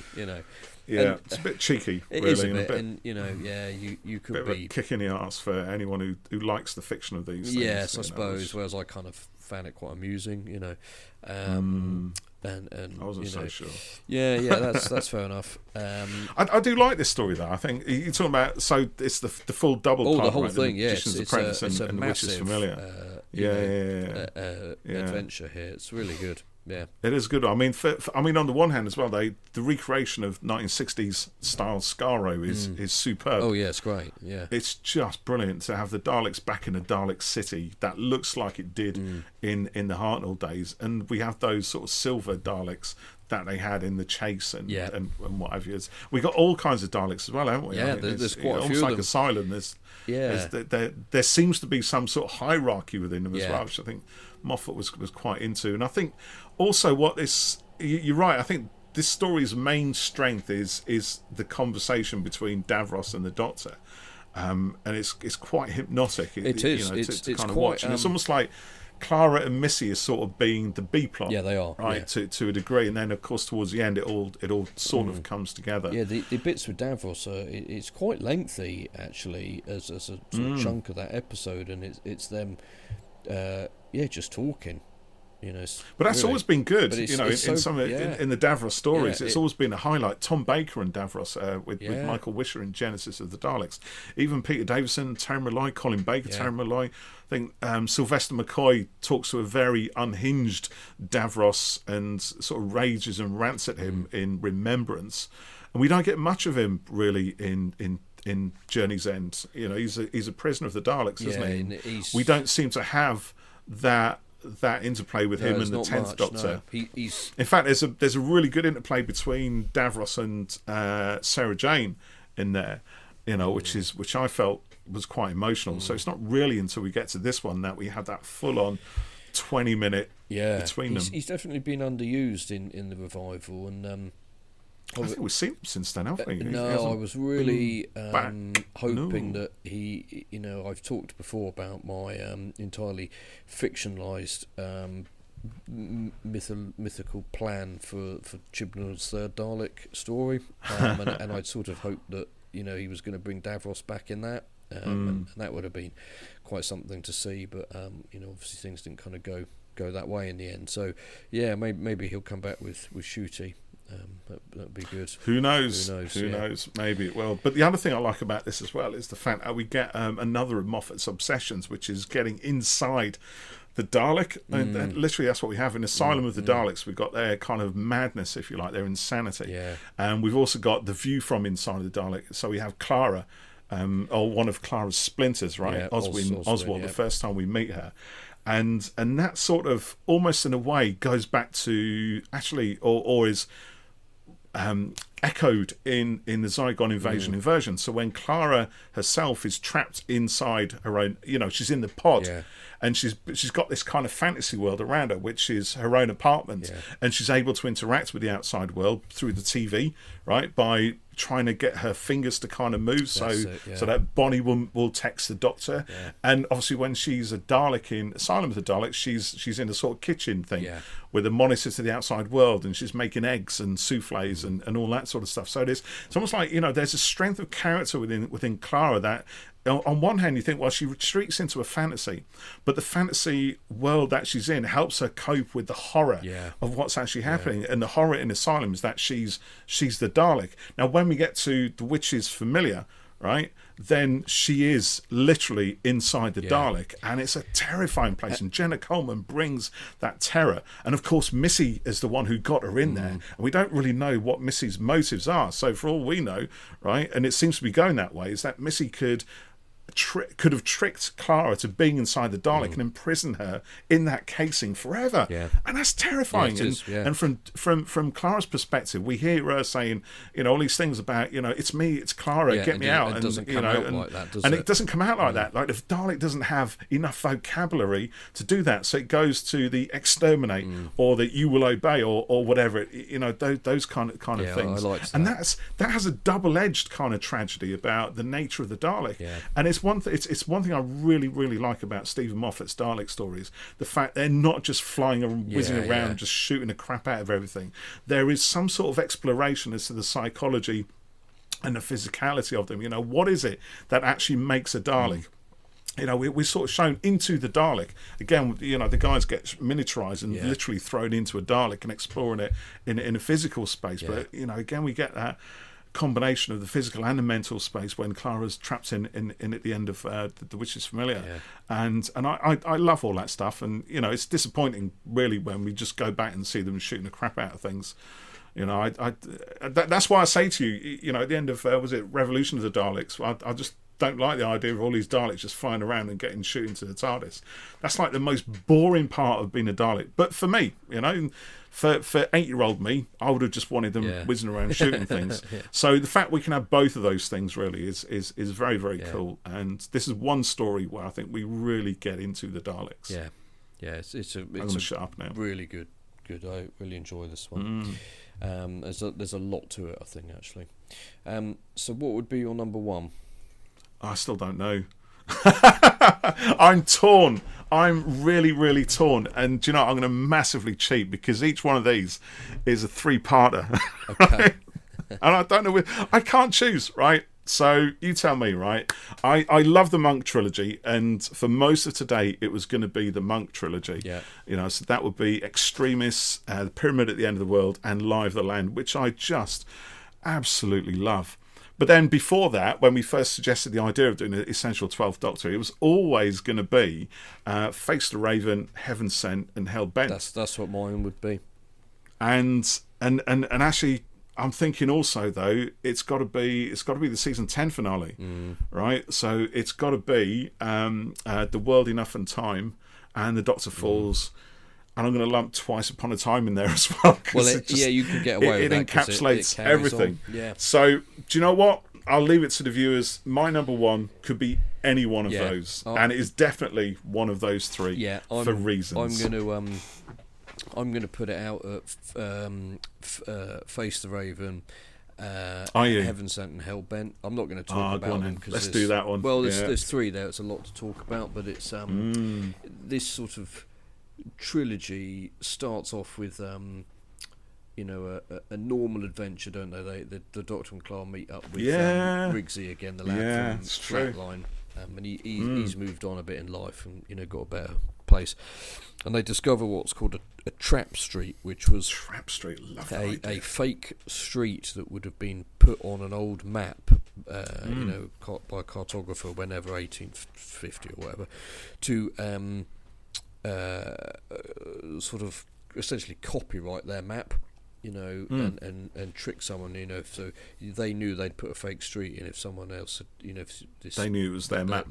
[SPEAKER 2] Yeah, and it's a bit cheeky, really.
[SPEAKER 1] It is a bit, and you could be
[SPEAKER 2] a kick in the arse for anyone who likes the fiction of these things.
[SPEAKER 1] Yes, I suppose. Whereas I kind of found it quite amusing, and
[SPEAKER 2] I wasn't so sure.
[SPEAKER 1] Yeah, that's fair enough.
[SPEAKER 2] I do like this story though. I think you're talking about. So it's the full double.
[SPEAKER 1] Oh,
[SPEAKER 2] part,
[SPEAKER 1] the whole
[SPEAKER 2] right?
[SPEAKER 1] thing.
[SPEAKER 2] The Magician's Apprentice
[SPEAKER 1] it's a
[SPEAKER 2] and
[SPEAKER 1] massive,
[SPEAKER 2] Witch is Familiar.
[SPEAKER 1] Adventure here. It's really good. Yeah,
[SPEAKER 2] it is good. I mean, on the one hand as well, the recreation of 1960s style Scarrow is superb.
[SPEAKER 1] Oh yeah, it's great. Yeah,
[SPEAKER 2] it's just brilliant to have the Daleks back in a Dalek city that looks like it did in the Hartnell days, and we have those sort of silver Daleks that they had in the Chase and what have you. We got all kinds of Daleks as well, haven't we?
[SPEAKER 1] Yeah, there's quite a few.
[SPEAKER 2] Almost like
[SPEAKER 1] of them.
[SPEAKER 2] Asylum. There seems to be some sort of hierarchy within them as well, which I think Moffat was quite into. And I think also you're right, I think this story's main strength is the conversation between Davros and the Doctor. And it's quite hypnotic.
[SPEAKER 1] It is.
[SPEAKER 2] To kind of watch. And it's almost like Clara and Missy is sort of being the B plot.
[SPEAKER 1] Yeah, they are.
[SPEAKER 2] Right, to a degree. And then, of course, towards the end, it all sort of comes together.
[SPEAKER 1] Yeah, the bits with Davros, it's quite lengthy, actually, as a sort of chunk of that episode. And it's them, just talking.
[SPEAKER 2] But that's always been good. In the Davros stories, it's always been a highlight. Tom Baker and Davros with Michael Wisher in Genesis of the Daleks. Even Peter Davison, Terry Malloy, Colin Baker, Terry Malloy. I think Sylvester McCoy talks to a very unhinged Davros and sort of rages and rants at him in Remembrance, and we don't get much of him really in Journey's End. He's a prisoner of the Daleks, isn't he? We don't seem to have that interplay with him and the 10th Doctor.
[SPEAKER 1] No. He's
[SPEAKER 2] in fact, there's a really good interplay between Davros and Sarah Jane in there, which I felt was quite emotional. So it's not really until we get to this one that we have that full on 20-minute between them.
[SPEAKER 1] He's definitely been underused in the revival, and
[SPEAKER 2] I think we've seen him since then, haven't we?
[SPEAKER 1] No, I was really hoping that he. I've talked before about my entirely fictionalised mythical plan for Chibnall's third Dalek story, and I'd sort of hoped that he was going to bring Davros back in that, and that would have been quite something to see. But obviously things didn't kind of go that way in the end. So yeah, maybe he'll come back with Shooty. That'd be good.
[SPEAKER 2] Who knows? Who knows? Maybe it will. But the other thing I like about this as well is the fact that we get another of Moffat's obsessions, which is getting inside the Dalek. And literally, that's what we have in Asylum of the Daleks. We've got their kind of madness, if you like, their insanity.
[SPEAKER 1] Yeah.
[SPEAKER 2] And we've also got the view from inside the Dalek. So we have Clara, or one of Clara's splinters, right?
[SPEAKER 1] Yeah,
[SPEAKER 2] Oswald, the first time we meet her. And that sort of, almost in a way, goes back to, actually, or is echoed in the Zygon inversion. So when Clara herself is trapped inside her own, she's in the pod, and she's got this kind of fantasy world around her, which is her own apartment, and she's able to interact with the outside world through the TV, right? By trying to get her fingers to kind of move so
[SPEAKER 1] yeah.
[SPEAKER 2] so that Bonnie will text the Doctor.
[SPEAKER 1] Yeah.
[SPEAKER 2] And obviously when she's a Dalek in Asylum of the Daleks, she's in a sort of kitchen thing with a monitor to the outside world, and she's making eggs and souffles and all that sort of stuff. So it's almost like, there's a strength of character within Clara that, on one hand, you think, well, she retreats into a fantasy, but the fantasy world that she's in helps her cope with the horror of what's actually happening. Yeah. And the horror in Asylum is that she's the Dalek. Now, when we get to the Witch's Familiar, right, then she is literally inside the Dalek, and it's a terrifying place. And Jenna Coleman brings that terror. And of course, Missy is the one who got her in there, and we don't really know what Missy's motives are. So for all we know, right, and it seems to be going that way, is that Missy could have tricked Clara to being inside the Dalek and imprison her in that casing forever. And that's terrifying. And from Clara's perspective, we hear her saying, all these things about, it's me, it's Clara, get me out.
[SPEAKER 1] It doesn't come out like that, does it?
[SPEAKER 2] And it doesn't come out like that. Like, the Dalek doesn't have enough vocabulary to do that, so it goes to the exterminate or the you will obey or whatever. Those kind of things.
[SPEAKER 1] I liked that.
[SPEAKER 2] And that has a double-edged kind of tragedy about the nature of the Dalek. And it's one thing I really, really like about Stephen Moffat's Dalek stories, the fact they're not just flying and whizzing around, just shooting the crap out of everything. There is some sort of exploration as to the psychology and the physicality of them. What is it that actually makes a Dalek? We're sort of shown into the Dalek. Again, the guys get miniaturized and literally thrown into a Dalek and exploring it in a physical space. But, again, we get that combination of the physical and the mental space when Clara's trapped in at the end of the Witch's Familiar. And I love all that stuff. And, it's disappointing, really, when we just go back and see them shooting the crap out of things. That's why I say to you, at the end of, was it Revolution of the Daleks, I just don't like the idea of all these Daleks just flying around and getting shooting to the TARDIS. That's like the most boring part of being a Dalek. But for me, for 8-year-old me, I would have just wanted them whizzing around shooting things. So the fact we can have both of those things really is very, very cool. And this is one story where I think we really get into the Daleks.
[SPEAKER 1] It's
[SPEAKER 2] I'm going to shut up now.
[SPEAKER 1] Really good. I really enjoy this one. There's a lot to it, I think, actually. So what would be your number one?
[SPEAKER 2] I still don't know. I'm torn. I'm really, really torn. And I'm going to massively cheat because each one of these is a 3-parter.
[SPEAKER 1] Okay.
[SPEAKER 2] And I don't know. I can't choose, right? So you tell me, right? I love the Monk trilogy, and for most of today, it was going to be the Monk trilogy. So that would be Extremis, The Pyramid at the End of the World, and Lie of the Land, which I just absolutely love. But then before that, when we first suggested the idea of doing an Essential 12th Doctor, it was always going to be Face the Raven, Heaven Sent, and Hell Bent.
[SPEAKER 1] That's what mine would be.
[SPEAKER 2] And actually, I'm thinking also though it's got to be the season 10 finale, right? So it's got to be The World Enough and Time and The Doctor Falls. And I'm going to lump Twice Upon a Time in there as well.
[SPEAKER 1] Well, you can get away with that.
[SPEAKER 2] It encapsulates everything.
[SPEAKER 1] On.
[SPEAKER 2] So, do you know what? I'll leave it to the viewers. My number one could be any one of those. And it is definitely one of those three for reasons.
[SPEAKER 1] I'm going to put it out at Face the Raven, Heaven Sent and Hell Bent. I'm not going to talk about them.
[SPEAKER 2] Let's do that one.
[SPEAKER 1] Well, there's 3 there. It's a lot to talk about, but it's this sort of trilogy starts off with a normal adventure, don't they? The Doctor and Clara meet up with Rigsy again, the lad from Flatline, and he's moved on a bit in life and got a better place, and they discover what's called a trap street, which was a fake street that would have been put on an old map, by a cartographer whenever 1850 or whatever, to sort of essentially copyright their map, and trick someone, so they knew they'd put a fake street in if someone else had,
[SPEAKER 2] they knew it was their map.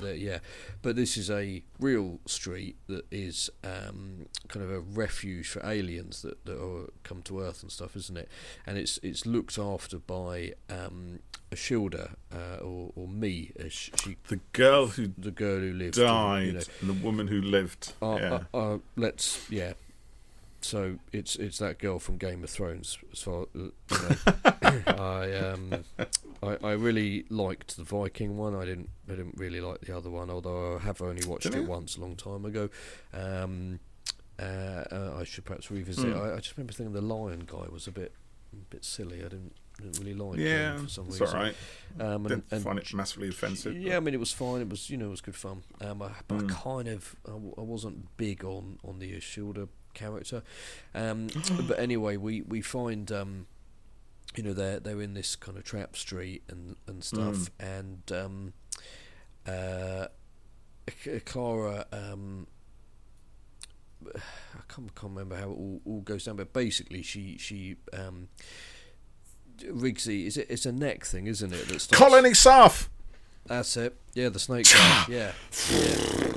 [SPEAKER 1] But this is a real street that is kind of a refuge for aliens that are come to Earth and stuff, isn't it? And it's looked after by a Shilda, or me, as she,
[SPEAKER 2] the girl who
[SPEAKER 1] lived,
[SPEAKER 2] died, and the woman who lived.
[SPEAKER 1] So it's that girl from Game of Thrones. As far I really liked the Viking one. I didn't really like the other one, although I have only watched it once a long time ago. I should perhaps revisit it. I just remember thinking the lion guy was a bit silly. I didn't really like him for some reason.
[SPEAKER 2] It's alright. Didn't
[SPEAKER 1] and
[SPEAKER 2] find it massively offensive.
[SPEAKER 1] Yeah, I mean, it was fine. It was, it was good fun. But I wasn't big on the Ishilda character. But anyway, we find they're in this kind of trap street and stuff, and Clara. I can't remember how it all goes down, but basically she Riggsy, it's a neck thing, isn't it? That
[SPEAKER 2] Colony Surf.
[SPEAKER 1] That's it. Yeah, the snake guy. Yeah.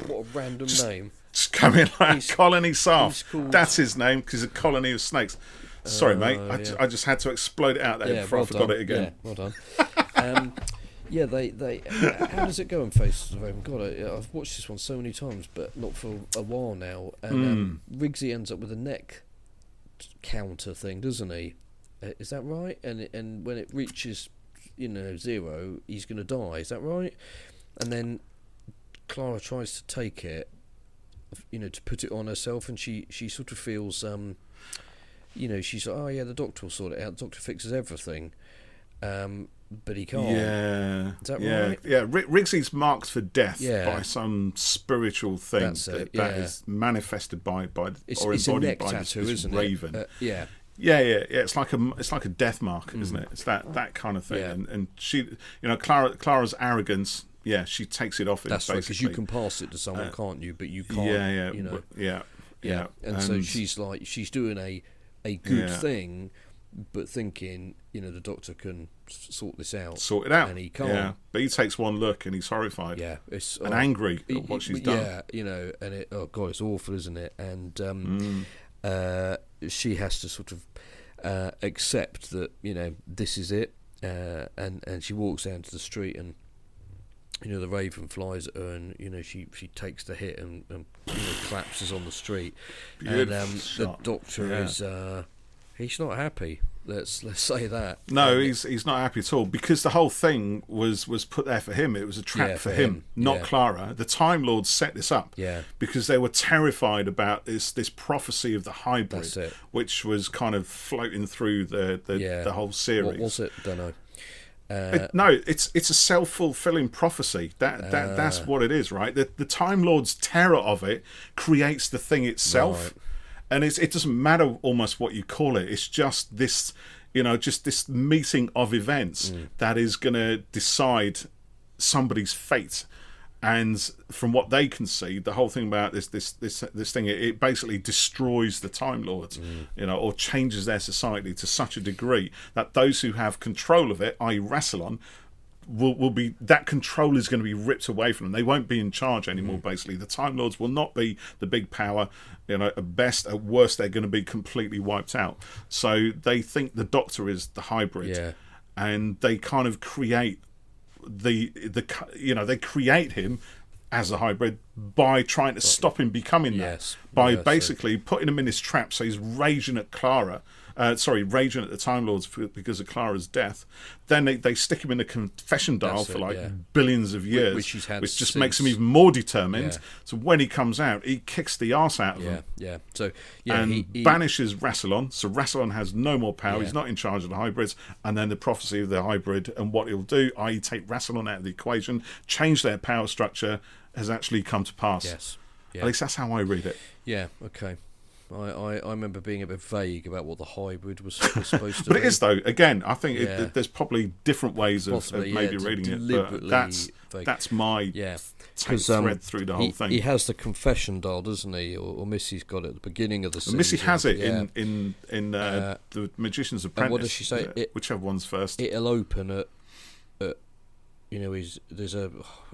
[SPEAKER 1] What a random name.
[SPEAKER 2] Just come in like Colony Surf. That's his name because a colony of snakes. Sorry, mate. I just had to explode it out there before I forgot it again.
[SPEAKER 1] Yeah, well done. Yeah, they. How does it go in Faces of Raven? God, I've watched this one so many times, but not for a while now. And Riggsy ends up with a neck counter thing, doesn't he? Is that right? And when it reaches, 0, he's going to die. Is that right? And then Clara tries to take it, to put it on herself, and she sort of feels, she's like, oh yeah, the doctor will sort it out. The doctor fixes everything. But he can't.
[SPEAKER 2] Yeah.
[SPEAKER 1] Is that right?
[SPEAKER 2] Yeah. Riggsy's marked for death by some spiritual thing that is manifested by
[SPEAKER 1] it's
[SPEAKER 2] embodied
[SPEAKER 1] a neck
[SPEAKER 2] by
[SPEAKER 1] tattoo,
[SPEAKER 2] this
[SPEAKER 1] isn't
[SPEAKER 2] raven.
[SPEAKER 1] It? Yeah.
[SPEAKER 2] It's like a death mark, isn't it? It's that kind of thing.
[SPEAKER 1] Yeah.
[SPEAKER 2] And she, Clara's arrogance. Yeah, she takes it off.
[SPEAKER 1] That's right, because you can pass it to someone, can't you? But you can't.
[SPEAKER 2] Yeah.
[SPEAKER 1] And so she's doing a good thing, but thinking, the doctor can sort this out.
[SPEAKER 2] Sort it out.
[SPEAKER 1] And he can't.
[SPEAKER 2] Yeah. But he takes one look and he's horrified.
[SPEAKER 1] Yeah.
[SPEAKER 2] And angry at what she's done.
[SPEAKER 1] Yeah, and it's awful, isn't it? And she has to sort of accept that, this is it. And she walks down to the street and, the raven flies at her and, she takes the hit and collapses on the street.
[SPEAKER 2] Beautiful
[SPEAKER 1] and the doctor is... he's not happy. Let's say that.
[SPEAKER 2] No, he's not happy at all because the whole thing was put there for him. It was a trap for him, not Clara. The Time Lords set this up because they were terrified about this prophecy of the hybrid, which was kind of floating through the whole series.
[SPEAKER 1] What was it? Don't know.
[SPEAKER 2] It's a self-fulfilling prophecy. That's what it is, right? The Time Lord's terror of it creates the thing itself. Right. And it doesn't matter almost what you call it. It's just this, just this meeting of events that is going to decide somebody's fate. And from what they can see, the whole thing about this thing, it basically destroys the Time Lords, or changes their society to such a degree that those who have control of it, i.e. Rassilon, will be, that control is going to be ripped away from them. They won't be in charge anymore. Basically, the Time Lords will not be the big power. At best, at worst, they're going to be completely wiped out. So they think the Doctor is the hybrid, and they kind of create they create him as a hybrid by trying to stop him becoming that. By basically putting him in this trap. So he's raging at Clara. Raging at the Time Lords because of Clara's death. Then they stick him in a confession dial for billions of years, which just makes him even more determined. Yeah. So when he comes out, he kicks the arse out of him.
[SPEAKER 1] Yeah. So
[SPEAKER 2] he banishes Rassilon. So Rassilon has no more power. He's not in charge of the hybrids. And then the prophecy of the hybrid and what he'll do, i.e., take Rassilon out of the equation, change their power structure, has actually come to pass.
[SPEAKER 1] Yes. Yeah.
[SPEAKER 2] At least that's how I read it.
[SPEAKER 1] Yeah. Okay. I remember being a bit vague about what the hybrid was supposed to be.
[SPEAKER 2] But it is, though. Again, I think there's probably different ways of maybe reading it. But that's my thread through the whole thing.
[SPEAKER 1] He has the confession dial, doesn't he? Or Missy's got it at the beginning of the season.
[SPEAKER 2] Missy has it in The Magician's Apprentice.
[SPEAKER 1] And what does she say?
[SPEAKER 2] Whichever one's first.
[SPEAKER 1] It'll open at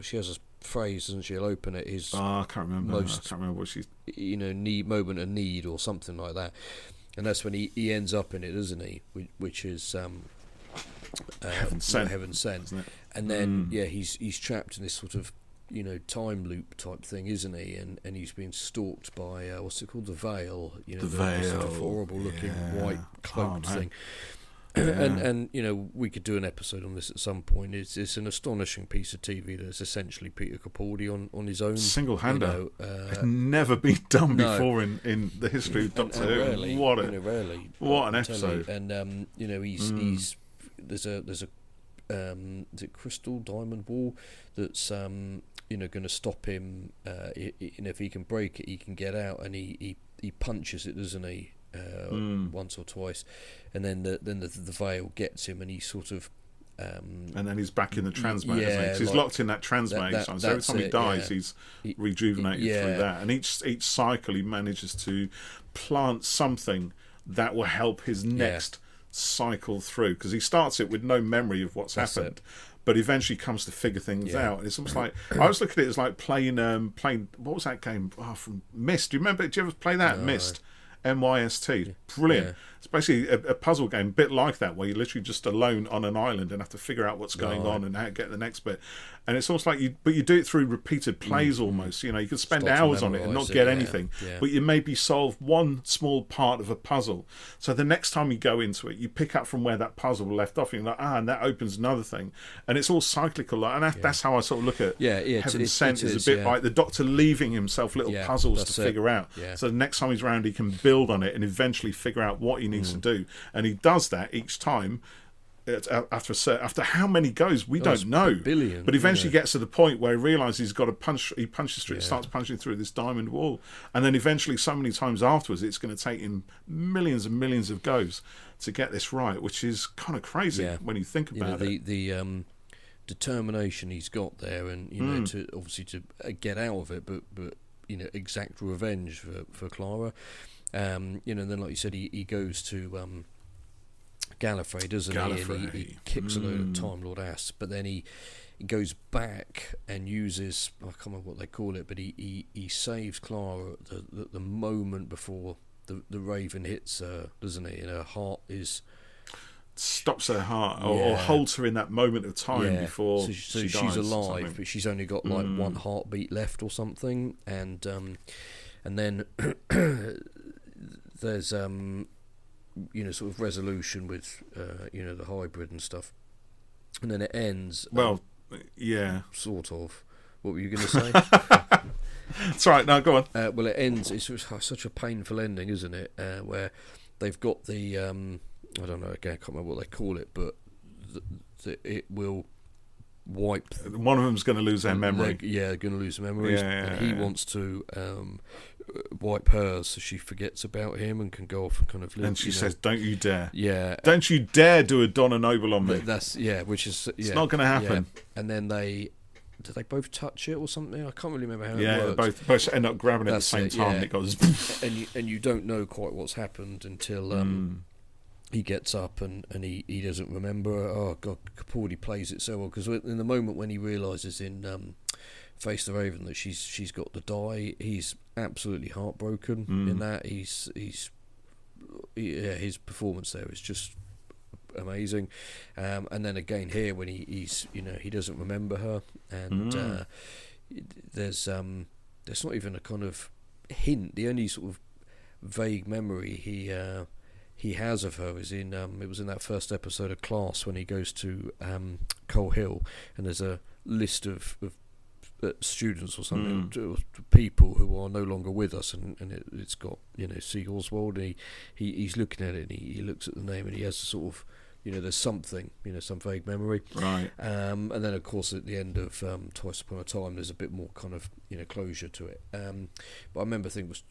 [SPEAKER 1] she has a phrase, and she'll open it.
[SPEAKER 2] I can't remember. I can't remember what she's.
[SPEAKER 1] Moment of need or something like that, and that's when he ends up in it, doesn't he? Which is
[SPEAKER 2] Heaven Sent,
[SPEAKER 1] isn't it? And then he's trapped in this sort of time loop type thing, isn't he? And he's been stalked by what's it called, the Veil?
[SPEAKER 2] The Veil,
[SPEAKER 1] sort of horrible looking white cloaked thing.
[SPEAKER 2] Yeah.
[SPEAKER 1] And we could do an episode on this at some point. It's an astonishing piece of TV that's essentially Peter Capaldi on his own,
[SPEAKER 2] single-hander. It's never been done before in the history of Doctor Who.
[SPEAKER 1] Rarely,
[SPEAKER 2] what an episode!
[SPEAKER 1] And he's there's a is it crystal diamond wall that's going to stop him. If he can break it, he can get out, and he punches it, doesn't he? Once or twice, and then the veil gets him, and he sort of
[SPEAKER 2] and then he's back in the transmate, isn't he? 'Cause he's locked in that transmate. So every time he dies, he's rejuvenated through that. And each cycle, he manages to plant something that will help his next cycle through. Because he starts it with no memory of what's happened. But eventually comes to figure things out. And it's almost like, I always look at it as like playing what was that game from Myst? Do you remember? Did you ever play that? Myst. MYST. Brilliant. Yeah. It's basically a puzzle game, a bit like that, where you're literally just alone on an island and have to figure out what's going on and how to get the next bit. And it's almost like you do it through repeated plays almost. You could spend hours on it and not get anything. Yeah. But you maybe solve one small part of a puzzle. So the next time you go into it, you pick up from where that puzzle left off, and you're like, and that opens another thing. And it's all cyclical. And that's how I sort of look at Heaven Sent is a bit like the Doctor leaving himself little puzzles to figure out. Yeah. So the next time he's around, he can build on it and eventually figure out what he needs to do. And he does that each time. After how many goes, we don't know.
[SPEAKER 1] Billion,
[SPEAKER 2] but eventually gets to the point where he realises he's got to punch. He punches through. Starts punching through this diamond wall, and then eventually, so many times afterwards, it's going to take him millions and millions of goes to get this right, which is kind of crazy when you think about it.
[SPEAKER 1] The determination he's got there, and to obviously to get out of it, but exact revenge for Clara. And then, like you said, he goes to Gallifrey, doesn't he? And he kicks a load of Time Lord ass, but then he goes back and uses, I can't remember what they call it, but he saves Clara the moment before the Raven hits her, doesn't he? And her heart
[SPEAKER 2] stops her heart or holds her in that moment of time before
[SPEAKER 1] so
[SPEAKER 2] she
[SPEAKER 1] she's
[SPEAKER 2] dies,
[SPEAKER 1] alive, but she's only got like one heartbeat left or something, and then there's sort of resolution with the hybrid and stuff, and then it ends. Sort of. What were you going to say?
[SPEAKER 2] It's all right. No, go on.
[SPEAKER 1] Well, it ends. It's such a painful ending, isn't it? Where they've got the I don't know. Again, I can't remember what they call it, but it will wipe.
[SPEAKER 2] One of them's going to lose their memory.
[SPEAKER 1] They're going to lose memories. And he wants to wipe hers, so she forgets about him and can go off and kind of live.
[SPEAKER 2] And she says, "Don't you dare!
[SPEAKER 1] Yeah,
[SPEAKER 2] don't you dare do a Donna Noble on me."
[SPEAKER 1] That's which is
[SPEAKER 2] it's not going to happen.
[SPEAKER 1] Yeah. And then did they both touch it or something? I can't really remember how it
[SPEAKER 2] Yeah,
[SPEAKER 1] works.
[SPEAKER 2] both end up grabbing it at the same time. And it goes,
[SPEAKER 1] and you don't know quite what's happened until he gets up and he doesn't remember. Oh God, Capaldi plays it so well, because in the moment when he realises in Face the Raven that she's got to die, he's absolutely heartbroken in that. His performance there is just amazing, and then again here when he doesn't remember her, and there's not even a kind of hint. The only sort of vague memory he has of her is in it was in that first episode of Class when he goes to Coal Hill, and there's a list of students or something, people who are no longer with us, and it's got C. Oswald. And he's looking at it, and he looks at the name, and he has a sort of there's something, some vague memory,
[SPEAKER 2] right?
[SPEAKER 1] And then of course at the end of Twice Upon a Time, there's a bit more kind of closure to it. But I remember things was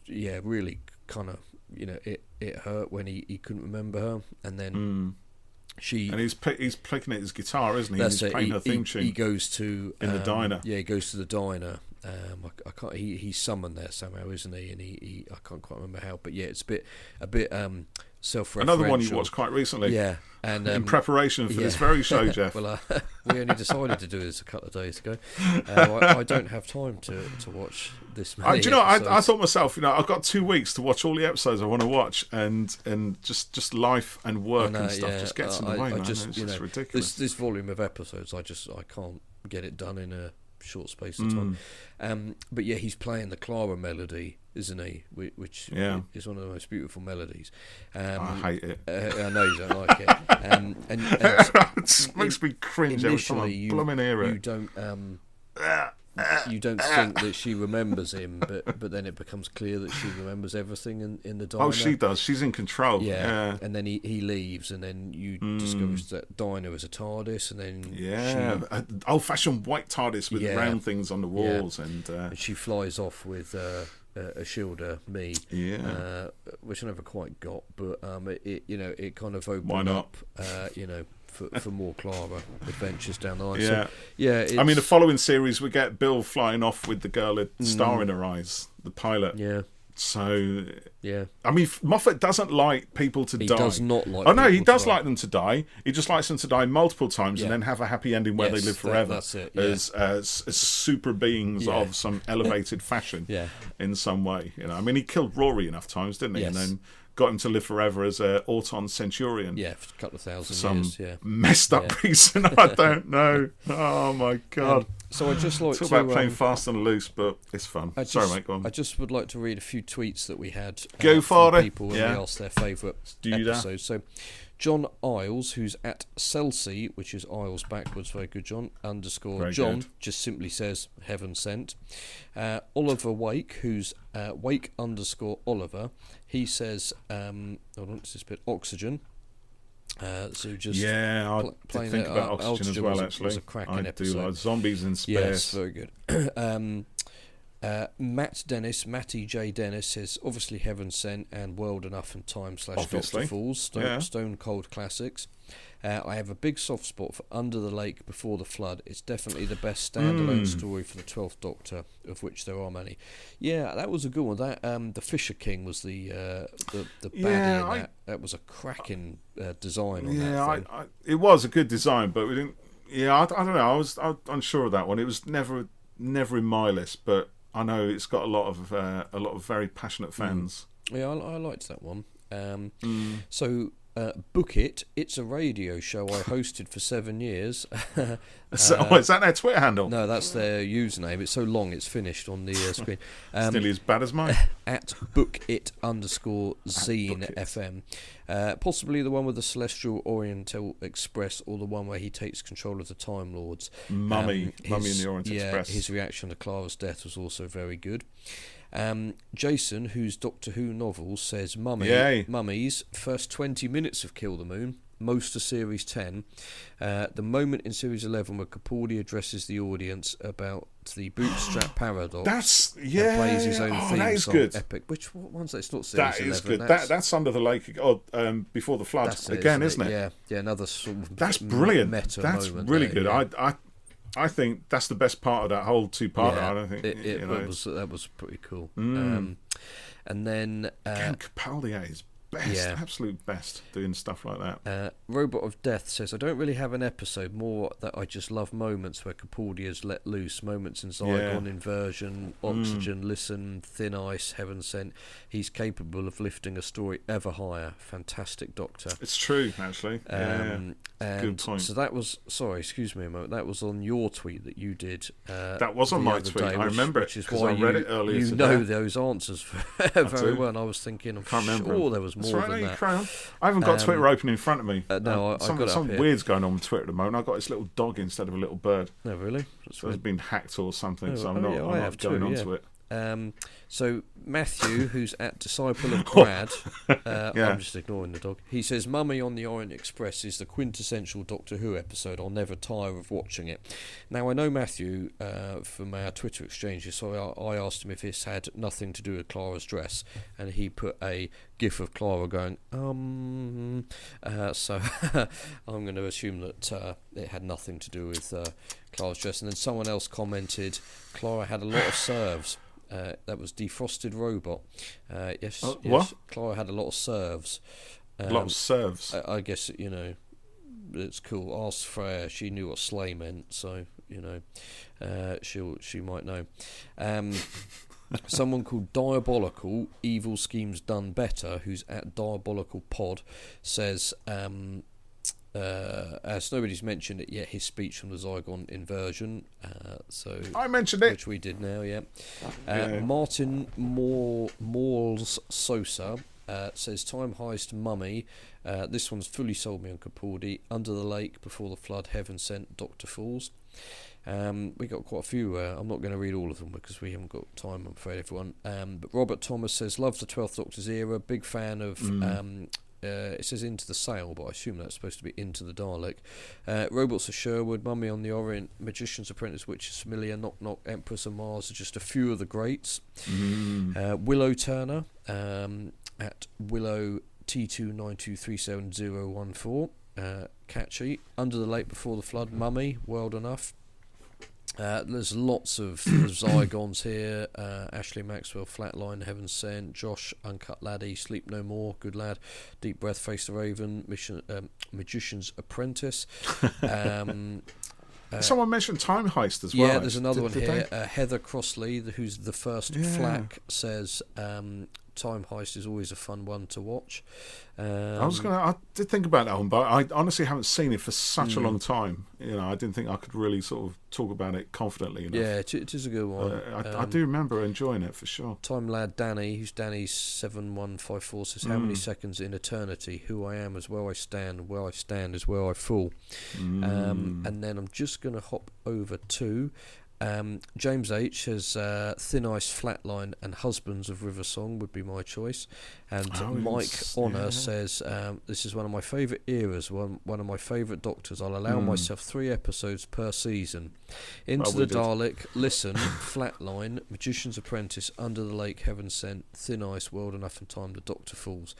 [SPEAKER 1] really kind of it hurt when he couldn't remember her, and then. And he's picking at his guitar, isn't he? He's playing her theme tune. He goes to
[SPEAKER 2] the diner.
[SPEAKER 1] Yeah, he goes to the diner. I can't. He's summoned there somehow, isn't he? And he I can't quite remember how. But yeah, it's a bit self-referential.
[SPEAKER 2] Another one you watched quite recently.
[SPEAKER 1] Yeah, and
[SPEAKER 2] in preparation for this very show, Geoff.
[SPEAKER 1] Well, we only decided to do this a couple of days ago. I don't have time to watch this many
[SPEAKER 2] do you know, I thought myself, I've got 2 weeks to watch all the episodes I want to watch, and just life and work and stuff just gets in the way. It's just ridiculous.
[SPEAKER 1] This volume of episodes, I can't get it done in short space of time. But yeah, he's playing the Clara melody, isn't he? Which is one of the most beautiful melodies.
[SPEAKER 2] I hate it.
[SPEAKER 1] I know you don't like it. And
[SPEAKER 2] it makes me cringe every time I blooming hear it.
[SPEAKER 1] You don't think that she remembers him, but then it becomes clear that she remembers everything in the diner.
[SPEAKER 2] Oh, she does. She's in control.
[SPEAKER 1] Yeah. And then he leaves, and then you discover that diner is a TARDIS, and then
[SPEAKER 2] an old-fashioned white TARDIS with round things on the walls, and
[SPEAKER 1] she flies off with a Shilda, me, which I never quite got, but it kind of opened up, for more Clara adventures down the line. I mean, the following series we get Bill flying off with the girl with star in her eyes, the pilot. Yeah. So I mean, Moffat doesn't like people to die. He does not like.
[SPEAKER 2] Oh no, he does like them to die. He just likes them to die multiple times and then have a happy ending where they live forever.
[SPEAKER 1] That's it.
[SPEAKER 2] As super beings of some elevated fashion. In some way, I mean, he killed Rory enough times, didn't he? Yes. And then got him to live forever as a Auton Centurion.
[SPEAKER 1] Yeah, for a couple of thousand
[SPEAKER 2] years.
[SPEAKER 1] Yeah.
[SPEAKER 2] Messed up reason, I don't know. Oh my god.
[SPEAKER 1] So I just like
[SPEAKER 2] talk about playing fast and loose, but it's fun. Sorry, mate, go on.
[SPEAKER 1] I just would like to read a few tweets that we had.
[SPEAKER 2] Go for it.
[SPEAKER 1] People when they asked their favourite episodes. So John Isles, who's at Celsi, which is Isles backwards, very good, John, _John, very good. Just simply says heaven sent. Oliver Wake, who's Wake _Oliver, he says, hold on, it's this bit, oxygen. So just
[SPEAKER 2] I did think about oxygen as well. Actually,
[SPEAKER 1] was a cracking episode.
[SPEAKER 2] Do like zombies in space.
[SPEAKER 1] Yes, very good. Matty J. Dennis says, obviously Heaven Sent and World Enough and Time / Doctor Falls, Stone Cold classics. I have a big soft spot for Under the Lake Before the Flood. It's definitely the best standalone story for the 12th Doctor, of which there are many. Yeah, that was a good one. That the Fisher King was the baddie in that. That was a cracking design on that thing.
[SPEAKER 2] It was a good design, but we didn't. Yeah, I don't know. I was unsure of that one. It was never in my list, but I know it's got a lot of very passionate fans.
[SPEAKER 1] Yeah, I liked that one. So. Book It. It's a radio show I hosted for 7 years.
[SPEAKER 2] Is that their Twitter handle?
[SPEAKER 1] No, that's their username. It's so long it's finished on the screen.
[SPEAKER 2] Still as bad as mine.
[SPEAKER 1] At Book It _Zine FM. Possibly the one with the Celestial Oriental Express, or the one where he takes control of the Time Lords.
[SPEAKER 2] Mummy in the Oriental Express.
[SPEAKER 1] His reaction to Clara's death was also very good. Jason, whose Doctor Who novels, says Mummies, first 20 minutes of Kill the Moon, most of Series 10. The moment in Series 11 where Capaldi addresses the audience about the bootstrap paradox. And plays his own theme
[SPEAKER 2] that is
[SPEAKER 1] song.
[SPEAKER 2] good.
[SPEAKER 1] Epic. Which one's that? It's not Series 11.
[SPEAKER 2] That is good. That's Under the Lake, Before the Flood, again, isn't it?
[SPEAKER 1] Yeah, another sort of
[SPEAKER 2] that's brilliant.
[SPEAKER 1] That's
[SPEAKER 2] moment really good.
[SPEAKER 1] Yeah.
[SPEAKER 2] I think that's the best part of that whole two-parter.
[SPEAKER 1] Yeah,
[SPEAKER 2] I don't think
[SPEAKER 1] that was pretty cool. And then
[SPEAKER 2] again, Capaldi at his best, absolute best, doing stuff like that.
[SPEAKER 1] Robot of Death says, I don't really have an episode, more that I just love moments where Capaldi is let loose, moments in Zygon, Inversion, Oxygen, Listen, Thin Ice, Heaven Sent. He's capable of lifting a story ever higher. Fantastic Doctor.
[SPEAKER 2] It's true, actually. Good point.
[SPEAKER 1] So that was, excuse me a moment, that was on your tweet that you did.
[SPEAKER 2] That was on my tweet, I remember it, because I read it earlier today.
[SPEAKER 1] You know those answers very well, and I was thinking, I'm sure there was more than that.
[SPEAKER 2] I haven't got Twitter open in front of me.
[SPEAKER 1] No, I got
[SPEAKER 2] some weird's going on with Twitter at the moment. I've got this little dog instead of a little bird.
[SPEAKER 1] No, really?
[SPEAKER 2] So it's been hacked or something, so I'm not going onto it.
[SPEAKER 1] So Matthew, who's at Disciple of Brad, I'm just ignoring the dog. He says, Mummy on the Orient Express is the quintessential Doctor Who episode. I'll never tire of watching it. Now, I know Matthew from our Twitter exchanges, so I asked him if this had nothing to do with Clara's dress, and he put a gif of Clara going, so I'm going to assume that it had nothing to do with Clara's dress. And then someone else commented, Clara had a lot of serves. That was Defrosted Robot. Yes.
[SPEAKER 2] What?
[SPEAKER 1] Clara had a lot of serves.
[SPEAKER 2] A lot of serves.
[SPEAKER 1] I guess, it's cool. Asked Freya, she knew what sleigh meant, so, she might know. Someone called Diabolical, Evil Schemes Done Better, who's at Diabolical Pod, says, as nobody's mentioned it yet, his speech on the Zygon inversion. So
[SPEAKER 2] I mentioned it,
[SPEAKER 1] which we did now. Martin Morls Sosa says time heist mummy. This one's fully sold me on Capaldi. Under the lake, before the flood, heaven sent, Doctor Falls. We got quite a few. I'm not going to read all of them because we haven't got time, I'm afraid, everyone. But Robert Thomas says, love the 12th Doctor's era, big fan of, it says Into the Sail, but I assume that's supposed to be Into the Dalek. Robots of Sherwood, Mummy on the Orient, Magician's Apprentice, Witch's Familiar, Knock Knock, Empress of Mars are just a few of the greats. Willow Turner at Willow T29237014. Catchy. Under the Lake, Before the Flood, Mummy, World Enough. There's lots of Zygons here. Ashley Maxwell, Flatline, Heaven Sent. Josh, Uncut Laddie, Sleep No More, Good Lad. Deep Breath, Face the Raven. Magician's Apprentice.
[SPEAKER 2] Someone mentioned Time Heist as well.
[SPEAKER 1] Yeah, there's another one here. Heather Crossley, who's the first flack, says Time Heist is always a fun one to watch.
[SPEAKER 2] I did think about that one, but I honestly haven't seen it for such a long time. I didn't think I could really sort of talk about it confidently enough.
[SPEAKER 1] Yeah, it is a good one.
[SPEAKER 2] I do remember enjoying it for sure.
[SPEAKER 1] Time Lad Danny, who's Danny7154, says, how many seconds in eternity? Who I am is where I stand, where I stand is where I fall. And then I'm just going to hop over to James H has Thin Ice, Flatline and Husbands of River Song would be my choice. And Mike Honor says, this is one of my favourite eras, one of my favourite Doctors. I'll allow myself 3 episodes per season. Into the Dalek, Listen, Flatline, Magician's Apprentice, Under the Lake, Heaven Sent, Thin Ice, World Enough and Time, The Doctor Falls.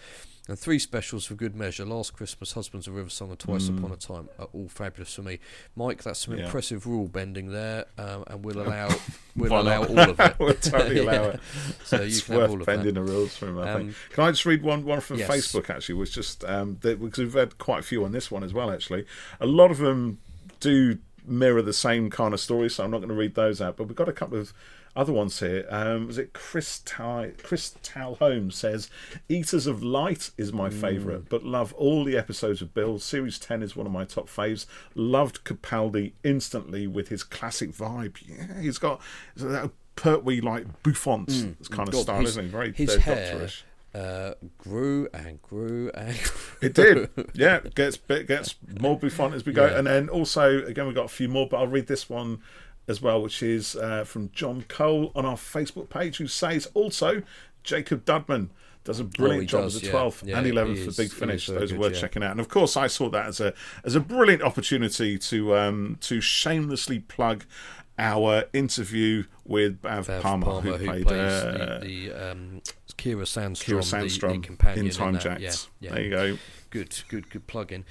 [SPEAKER 1] And 3 specials for good measure: Last Christmas, Husbands of River Song and Twice Upon a Time are all fabulous for me. Mike, that's some impressive rule bending there, and we'll allow all of it.
[SPEAKER 2] We'll totally allow it.
[SPEAKER 1] So
[SPEAKER 2] it's
[SPEAKER 1] you can have all
[SPEAKER 2] worth
[SPEAKER 1] of
[SPEAKER 2] bending
[SPEAKER 1] that.
[SPEAKER 2] the rules for him, I think. Can I just read one from
[SPEAKER 1] Yes.
[SPEAKER 2] Facebook, actually, was just because we've had quite a few on this one as well, actually. A lot of them do mirror the same kind of story, so I'm not going to read those out, but we've got a couple of other ones here. Was it Chris Tal Holmes says, Eaters of Light is my favourite, but love all the episodes of Bill. Series 10 is one of my top faves. Loved Capaldi instantly with his classic vibe. Yeah, he's got that pertwee, like bouffant kind of style, isn't he? Very
[SPEAKER 1] his
[SPEAKER 2] Doctorish.
[SPEAKER 1] Hair grew and grew and grew.
[SPEAKER 2] It did. Yeah, gets more bouffant as we go.
[SPEAKER 1] Yeah.
[SPEAKER 2] And then also, again, we've got a few more, but I'll read this one as well, which is from John Cole on our Facebook page, who says also Jacob Dudman does a brilliant job as a 12th and 11th for Big Finish. Those are worth checking out. And of course, I saw that as a brilliant opportunity to shamelessly plug our interview with Bev Palmer, who played
[SPEAKER 1] the Kira Sandstrom, the companion
[SPEAKER 2] in Time
[SPEAKER 1] in that.
[SPEAKER 2] Jacks.
[SPEAKER 1] Yeah.
[SPEAKER 2] There you go.
[SPEAKER 1] Good plug-in.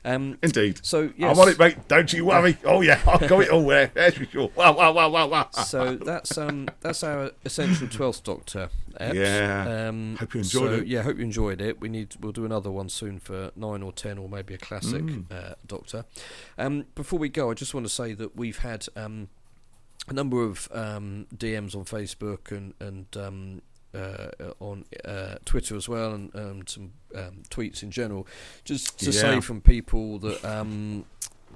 [SPEAKER 2] Indeed.
[SPEAKER 1] So yes.
[SPEAKER 2] I'm on it, mate. Don't you worry. Oh yeah, I've got it all there. As usual. Wow.
[SPEAKER 1] So that's our Essential 12th Doctor. Eps.
[SPEAKER 2] Yeah. Hope you enjoyed it.
[SPEAKER 1] Yeah, hope you enjoyed it. We'll do another one soon for 9 or 10 or maybe a classic Doctor. Before we go, I just want to say that we've had a number of DMs on Facebook and on Twitter as well, and some tweets in general, just to say from people that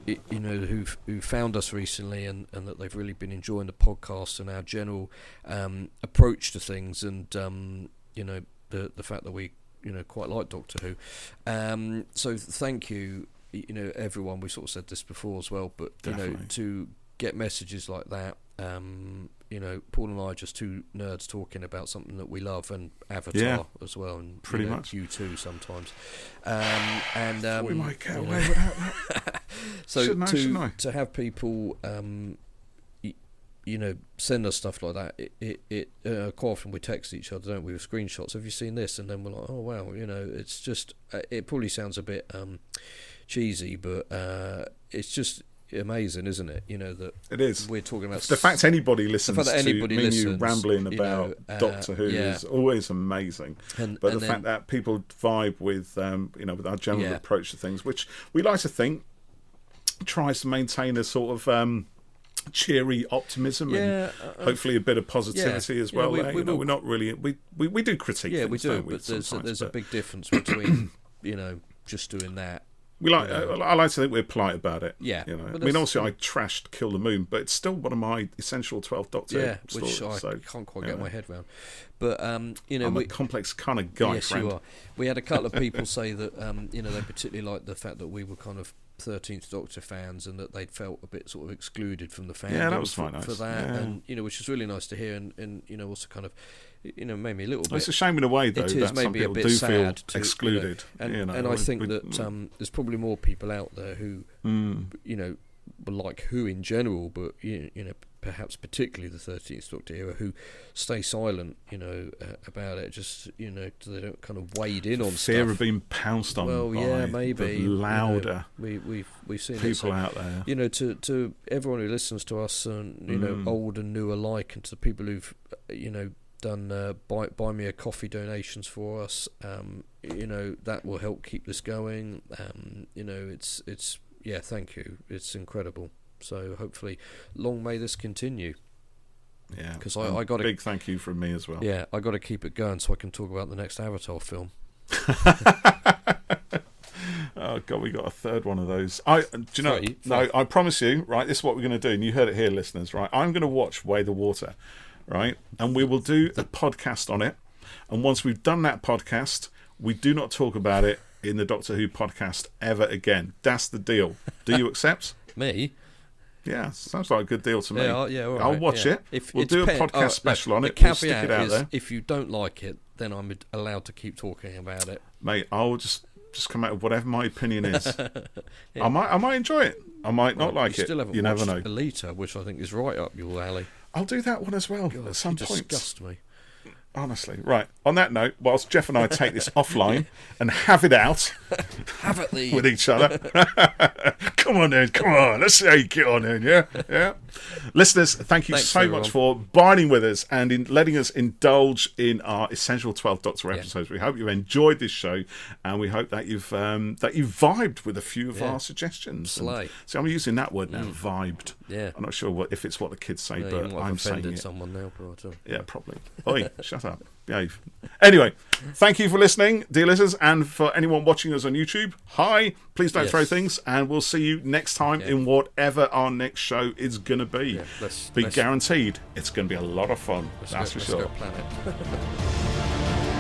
[SPEAKER 1] who found us recently and that they've really been enjoying the podcast and our general approach to things, and the fact that we quite like Doctor Who. So thank you, everyone. We sort of said this before as well, but to get messages like that. Paul and I are just 2 nerds talking about something that we love, and Avatar as well, and
[SPEAKER 2] pretty much
[SPEAKER 1] you too sometimes.
[SPEAKER 2] We might get away without that.
[SPEAKER 1] So
[SPEAKER 2] shouldn't I?
[SPEAKER 1] To have people, send us stuff like that. It quite often we text each other, don't we, with screenshots. Have you seen this? And then we're like, oh wow, it's just. It probably sounds a bit cheesy, but it's just amazing, isn't it? That
[SPEAKER 2] it is.
[SPEAKER 1] We're talking about
[SPEAKER 2] the fact anybody listens to me and you rambling about Doctor Who is always amazing. But the fact that people vibe with with our general approach to things, which we like to think tries to maintain a sort of cheery optimism and hopefully a bit of positivity as well. We're not really we do critique.
[SPEAKER 1] Yeah,
[SPEAKER 2] things,
[SPEAKER 1] we do,
[SPEAKER 2] don't we,
[SPEAKER 1] but there's a big difference between just doing that
[SPEAKER 2] We like. I like to think we're polite about it.
[SPEAKER 1] Yeah.
[SPEAKER 2] You know. I mean, obviously, I trashed Kill the Moon, but it's still one of my essential 12th Doctor stories.
[SPEAKER 1] Which I can't quite get my head around. But you know,
[SPEAKER 2] I'm a complex kind of guy.
[SPEAKER 1] Yes,
[SPEAKER 2] friend.
[SPEAKER 1] you are. We had a couple of people say that you know, they particularly liked the fact that we were kind of 13th Doctor fans, and that they'd felt a bit sort of excluded from the fandom.
[SPEAKER 2] Yeah, that was quite nice.
[SPEAKER 1] For that, and you know, which was really nice to hear, and you know, also kind of, you know, made me a little bit.
[SPEAKER 2] It's a shame in a way, though, that some people do feel excluded.
[SPEAKER 1] You know, and I think that there's probably more people out there who, you know, like Who in general, but you know, perhaps particularly the 13th Doctor era, who stay silent, you know, about it. Just, you know, they don't kind of wade in on
[SPEAKER 2] fear
[SPEAKER 1] stuff.
[SPEAKER 2] of being pounced on.
[SPEAKER 1] Well, yeah, maybe
[SPEAKER 2] the louder.
[SPEAKER 1] You know, we've seen
[SPEAKER 2] people out there.
[SPEAKER 1] You know, to everyone who listens to us, and you know, old and new alike, and to the people who've, you know, done buy me a coffee donations for us, you know, that will help keep this going. You know, it's yeah, thank you. It's incredible. So hopefully, long may this continue.
[SPEAKER 2] Yeah,
[SPEAKER 1] because I got a
[SPEAKER 2] big thank you from me as well.
[SPEAKER 1] Yeah, I got to keep it going so I can talk about the next Avatar film.
[SPEAKER 2] Oh God, we got a third one of those. Do you know? No, I promise you. Right, this is what we're going to do, and you heard it here, listeners. Right, I'm going to watch Way the Water. Right, and we will do a podcast on it. And once we've done that podcast, we do not talk about it in the Doctor Who podcast ever again. That's the deal. Do you accept?
[SPEAKER 1] Me?
[SPEAKER 2] Yeah, sounds like a good deal to me.
[SPEAKER 1] Yeah, yeah, all right,
[SPEAKER 2] I'll watch it. We'll do a podcast special on it. We'll stick it out there.
[SPEAKER 1] If you don't like it, then I'm allowed to keep talking about it.
[SPEAKER 2] Mate, I'll just come out with whatever my opinion is. Yeah. I might enjoy it. I might not like it. You never know.
[SPEAKER 1] Alita, which I think is right up your alley.
[SPEAKER 2] I'll do that one as well at some point.
[SPEAKER 1] Disgust me.
[SPEAKER 2] Honestly. Right, on that note, whilst Geoff and I take this offline and have it out
[SPEAKER 1] have it
[SPEAKER 2] with each other. Come on then, let's see how you get on then, yeah? Listeners, thanks so much for abiding with us and in letting us indulge in our Essential 12th Doctor episodes. We hope you enjoyed this show, and we hope that you've vibed with a few of our suggestions. See, I'm using that word now, vibed.
[SPEAKER 1] Yeah.
[SPEAKER 2] I'm not sure if it's what the kids say, but I'm saying it.
[SPEAKER 1] Someone now,
[SPEAKER 2] yeah, probably. Oi, shut up. Behave. Anyway, thank you for listening, dear listeners, and for anyone watching us on YouTube, hi, please don't throw things, and we'll see you next time in whatever our next show is going to be. Be guaranteed it's going to be a lot of fun. That's for sure.
[SPEAKER 1] Let's go planet.